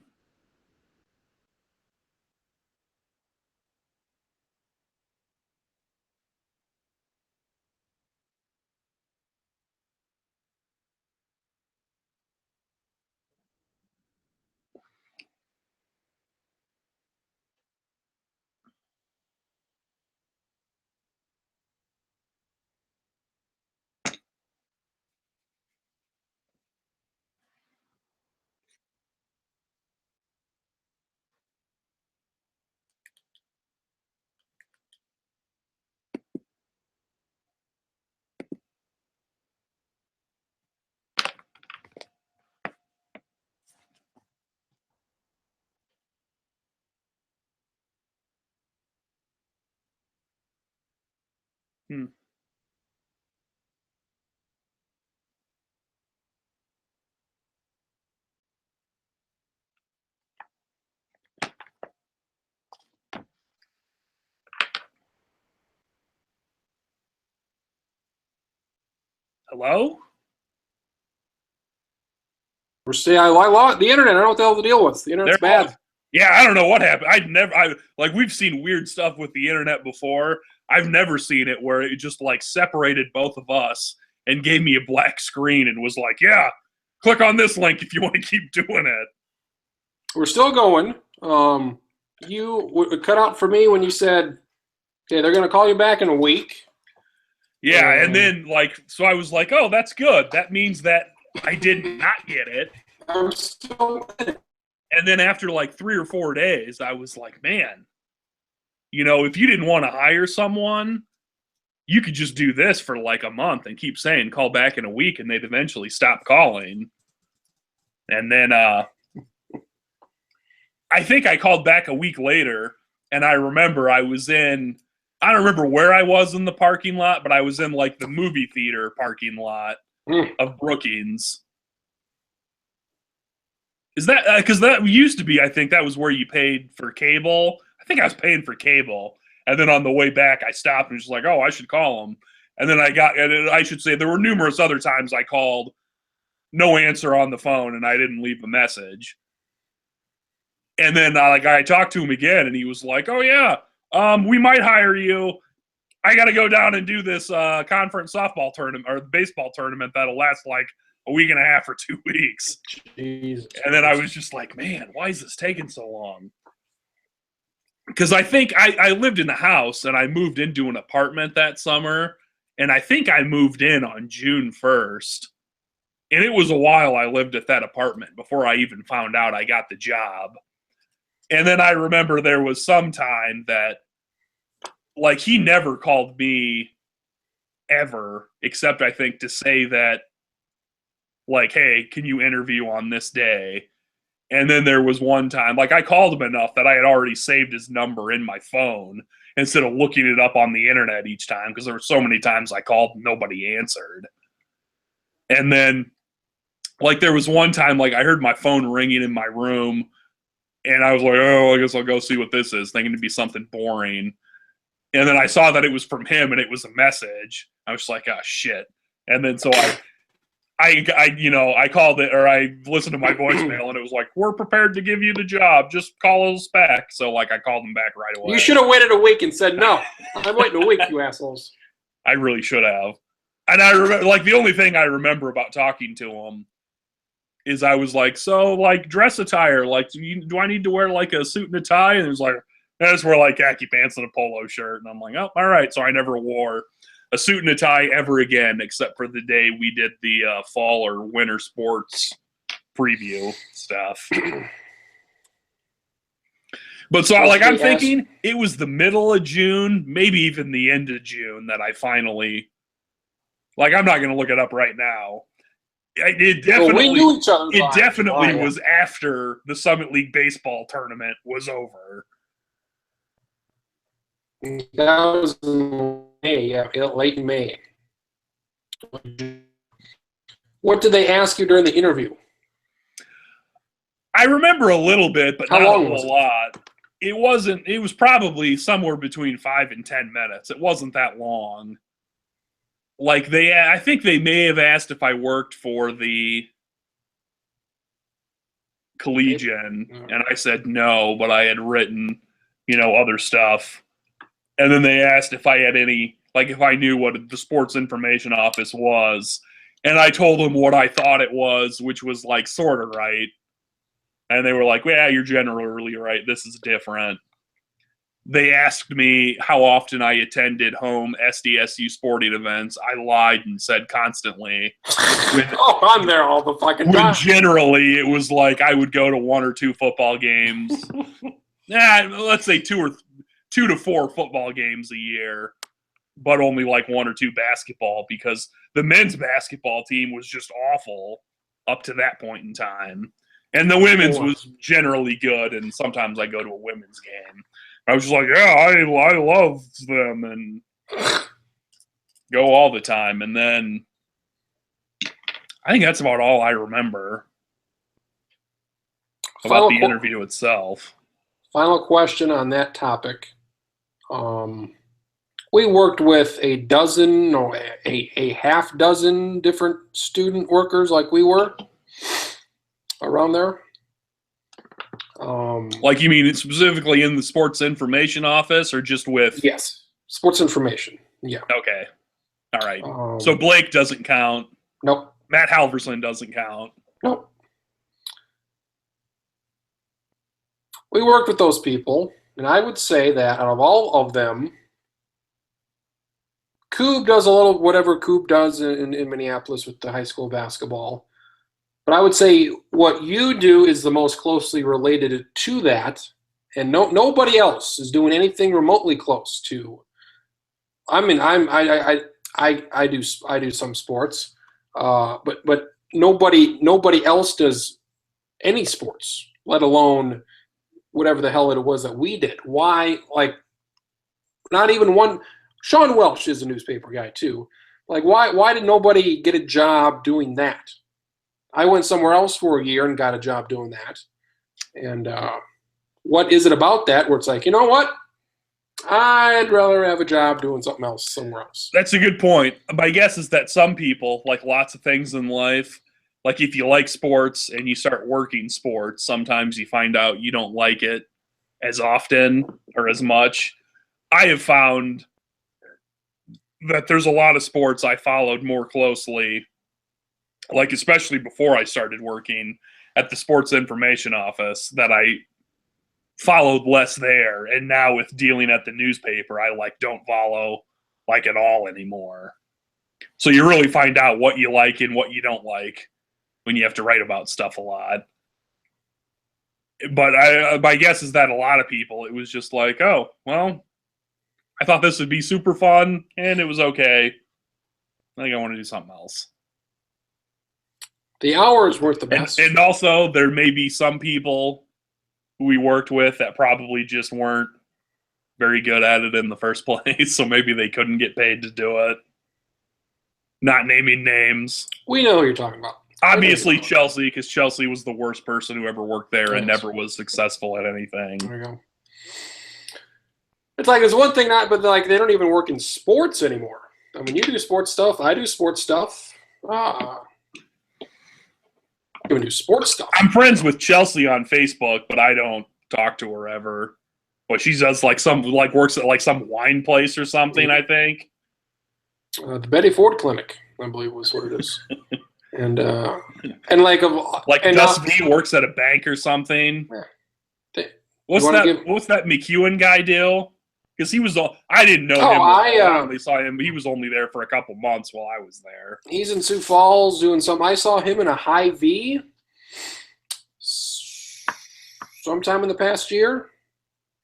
Hmm. Hello? I lost the internet. I don't know what the hell the deal was. The internet's bad. Yeah, I don't know what happened. Like we've seen weird stuff with the internet before. I've never seen it where it just like separated both of us and gave me a black screen and was like, yeah, click on this link if you want to keep doing it. We're still going. You cut out for me when you said, okay, they're going to call you back in a week. Yeah, and then so I was like, oh, that's good. That means that I did not get it. I'm still in it. And then after like 3 or 4 days, I was like, man, if you didn't want to hire someone, you could just do this for like a month and keep saying call back in a week, and they'd eventually stop calling. And then I think I called back a week later, and I remember I don't remember where I was in the parking lot, but I was in like the movie theater parking lot of Brookings. Is that because that used to be? I think that was where you paid for cable. I think I was paying for cable, and then on the way back, I stopped and was like, "Oh, I should call them." And then I should say there were numerous other times I called, no answer on the phone, and I didn't leave a message. And then I talked to him again, and he was like, "Oh yeah, we might hire you. I got to go down and do this conference softball tournament or baseball tournament that'll last like a week and a half or 2 weeks." Jesus. And then I was just like, man, why is this taking so long? Because I think I lived in a house and I moved into an apartment that summer. And I think I moved in on June 1st. And it was a while I lived at that apartment before I even found out I got the job. And then I remember there was some time that, like, he never called me ever, except I think to say that, like, hey, can you interview on this day? And then there was one time, like, I called him enough that I had already saved his number in my phone instead of looking it up on the internet each time, because there were so many times I called and nobody answered. And then, like, there was one time, like, I heard my phone ringing in my room, and I was like, oh, I guess I'll go see what this is, thinking it'd be something boring. And then I saw that it was from him, and it was a message. I was like, oh, shit. And then so I called it, or I listened to my voicemail, and it was like, we're prepared to give you the job. Just call us back. So, like, I called them back right away. You should have waited a week and said, no, I'm waiting a week, you assholes. I really should have. And I remember, like, the only thing I remember about talking to him is I was like, so, like, dress attire, like, do I need to wear, like, a suit and a tie? And it was like, I just wear, like, khaki pants and a polo shirt. And I'm like, oh, all right. So I never wore a suit and a tie ever again, except for the day we did the fall or winter sports preview stuff. But so, like, I'm thinking it was the middle of June, maybe even the end of June, that I finally, like, I'm not going to look it up right now. It definitely, we knew each other. It definitely was after the Summit League baseball tournament was over. That was in May, yeah, late in May. What did they ask you during the interview? I remember a little bit, but How not long a was whole lot. It was probably somewhere between 5 and 10 minutes. It wasn't that long. Like, I think they may have asked if I worked for the Collegian, and I said no, but I had written, other stuff. And then they asked if I had any, like, if I knew what the sports information office was. And I told them what I thought it was, which was, like, sort of right. And they were like, yeah, you're generally right. This is different. They asked me how often I attended home SDSU sporting events. I lied and said constantly. I'm there all the fucking time. When generally it was like I would go to 1 or 2 football games. Let's say 2 to 4 football games a year, but only like 1 or 2 basketball, because the men's basketball team was just awful up to that point in time. And the women's was generally good, and sometimes I go to a women's game. I was just like, yeah, I love them and go all the time. And then I think that's about all I remember about the interview itself. Final question on that topic. We worked with a dozen or a half dozen different student workers like we were around there. Like, you mean specifically in the sports information office, or just with? Yes, sports information. Yeah. Okay. All right. So Blake doesn't count. Nope. Matt Halverson doesn't count. Nope. We worked with those people, and I would say that out of all of them, Coob does a little whatever Coob does in Minneapolis with the high school basketball. But I would say what you do is the most closely related to that, and nobody else is doing anything remotely close to. I mean, I do some sports, but nobody else does any sports, let alone whatever the hell it was that we did. Why, like, not even one? Sean Welsh is a newspaper guy too. Like, why did nobody get a job doing that? I went somewhere else for a year and got a job doing that. And what is it about that where it's like, you know what? I'd rather have a job doing something else somewhere else. That's a good point. My guess is that some people, like lots of things in life, like if you like sports and you start working sports, sometimes you find out you don't like it as often or as much. I have found that there's a lot of sports I followed more closely, like especially before I started working at the sports information office, that I followed less there. And now with dealing at the newspaper, I don't follow at all anymore. So you really find out what you like and what you don't like when you have to write about stuff a lot. But my guess is that a lot of people, it was just like, oh, well, I thought this would be super fun, and it was okay. I think I want to do something else. The hours weren't the best. And also, there may be some people who we worked with that probably just weren't very good at it in the first place, so maybe they couldn't get paid to do it. Not naming names. We know who you're talking about. Obviously Chelsea, because Chelsea was the worst person who ever worked there and never was successful at anything. There you go. It's like there's one thing but like they don't even work in sports anymore. I mean, you do sports stuff. I do sports stuff. You do sports stuff. I'm friends with Chelsea on Facebook, but I don't talk to her ever. But she does works at some wine place or something, I think. The Betty Ford Clinic, I believe, was what it is. And Gus V works at a bank or something. What's that McEwen guy deal? Because he was I didn't know him. I only saw him. He was only there for a couple months while I was there. He's in Sioux Falls doing something. I saw him in a Hy-Vee sometime in the past year.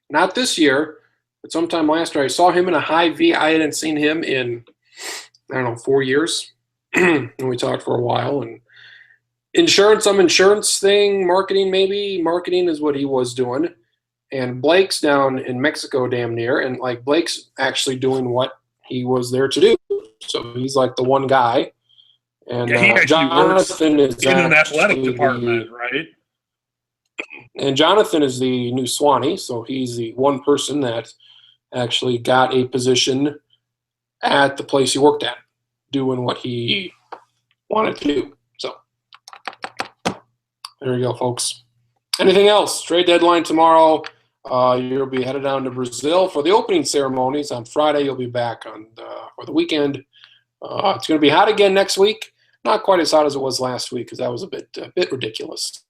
Not this year, but sometime last year. I saw him in a Hy-Vee. I hadn't seen him in, 4 years. And we talked for a while. And some insurance thing, marketing maybe. Marketing is what he was doing. And Blake's down in Mexico damn near. And, Blake's actually doing what he was there to do. So he's, the one guy. And he Jonathan is in an athletic department, right? And Jonathan is the new Swanee, so he's the one person that actually got a position at the place he worked at, doing what he wanted to do. So there you go, folks. Anything else? Trade deadline tomorrow. You'll be headed down to Brazil for the opening ceremonies. On Friday, you'll be back for the weekend. It's going to be hot again next week. Not quite as hot as it was last week because that was a bit ridiculous.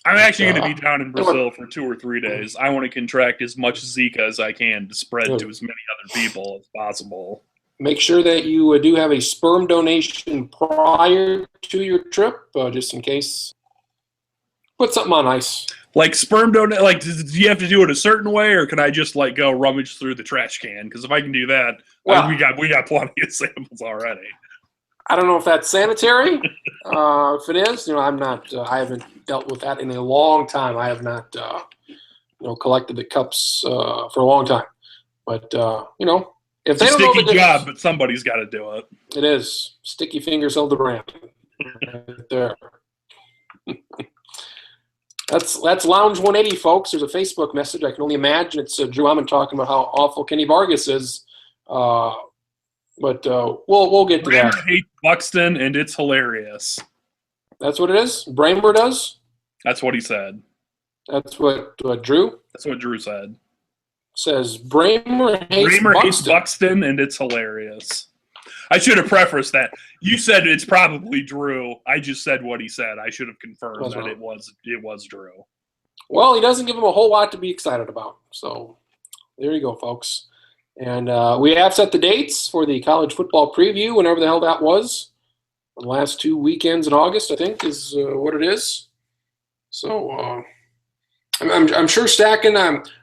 I'm actually going to be down in Brazil for 2 or 3 days. I want to contract as much Zika as I can to spread to as many other people as possible. Make sure that you do have a sperm donation prior to your trip, just in case. Put something on ice. Sperm donate, do you have to do it a certain way, or can I just go rummage through the trash can? Because if I can do that, we got plenty of samples already. I don't know if that's sanitary. If it is, I'm not. I haven't dealt with that in a long time. I have not, collected the cups for a long time. But if they don't know the difference, job, but somebody's got to do it. It is sticky fingers Hildebrand right there. That's Lounge 180, folks. There's a Facebook message. I can only imagine it's Drew Hammond talking about how awful Kenny Vargas is. But we'll get to that. Bramer hates Buxton, and it's hilarious. That's what it is? Bramer does? That's what he said. That's what Drew? That's what Drew said. Says Bramer hates Buxton, and it's hilarious. I should have prefaced that. You said it's probably Drew. I just said what he said. I should have confirmed that it was Drew. Well, he doesn't give him a whole lot to be excited about. So there you go, folks. And we have set the dates for the college football preview, whenever the hell that was. The last 2 weekends in August, I think, is what it is. So I'm sure stacking.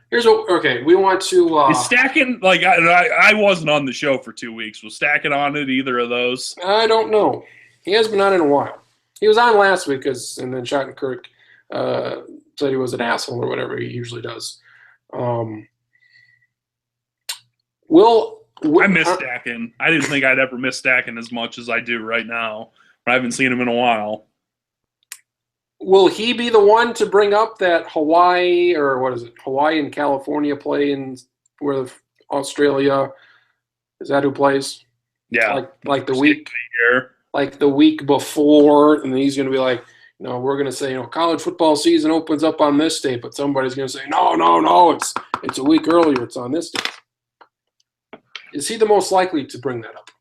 Here's what. Okay, we want to. Is stacking like I wasn't on the show for 2 weeks. Was stacking on it either of those? I don't know. He has been on in a while. He was on last week, and then Schottenkirk said he was an asshole or whatever he usually does. I miss stacking. I didn't think I'd ever miss stacking as much as I do right now. I haven't seen him in a while. Will he be the one to bring up that Hawaii or what is it? Hawaii and California play in where Australia is that who plays? Yeah, like the week like the week before, and then he's going to be like, we're going to say, college football season opens up on this date, but somebody's going to say, no, it's a week earlier. It's on this date. Is he the most likely to bring that up?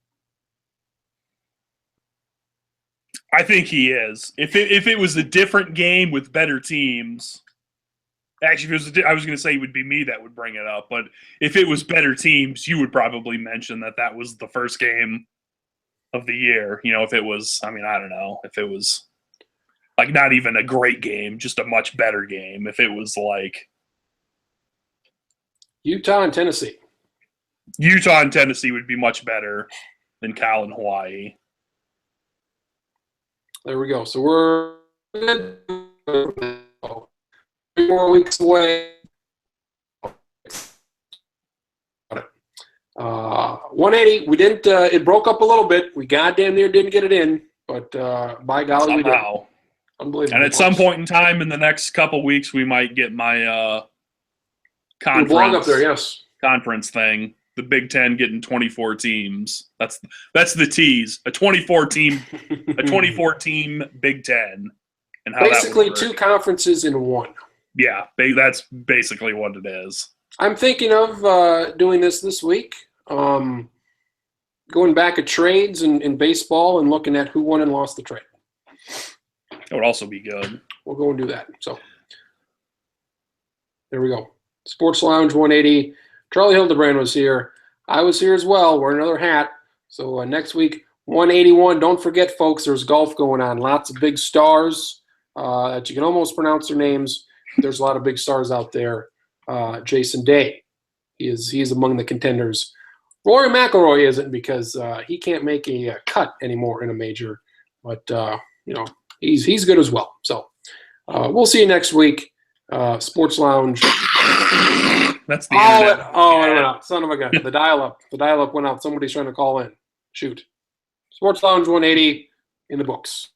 I think he is. If it was a different game with better teams, actually, I was going to say it would be me that would bring it up, but if it was better teams, you would probably mention that was the first game of the year. If it was, I don't know, if it was like not even a great game, just a much better game. If it was like Utah and Tennessee. Utah and Tennessee would be much better than Cal and Hawaii. There we go. So we're 3 more weeks away. 180. We didn't. It broke up a little bit. We goddamn near didn't get it in, but by golly, we did. Unbelievable. And at some point in time in the next couple weeks, we might get my conference blog up there. Yes, conference thing. The Big Ten getting 24 teams. That's the tease. A 24 team Big Ten. And how basically 2 conferences in one. Yeah, that's basically what it is. I'm thinking of doing this week. Going back at trades in baseball and looking at who won and lost the trade. That would also be good. We'll go and do that. So there we go. Sports Lounge 180. Charlie Hildebrand was here. I was here as well. Wearing another hat. So next week, 181. Don't forget, folks, there's golf going on. Lots of big stars that you can almost pronounce their names. There's a lot of big stars out there. Jason Day, he's among the contenders. Rory McIlroy isn't because he can't make a cut anymore in a major. But, he's good as well. So we'll see you next week. Sports Lounge. That's the internet. It went out. Son of a gun. The dial-up went out. Somebody's trying to call in. Shoot. Sports Lounge 180 in the books.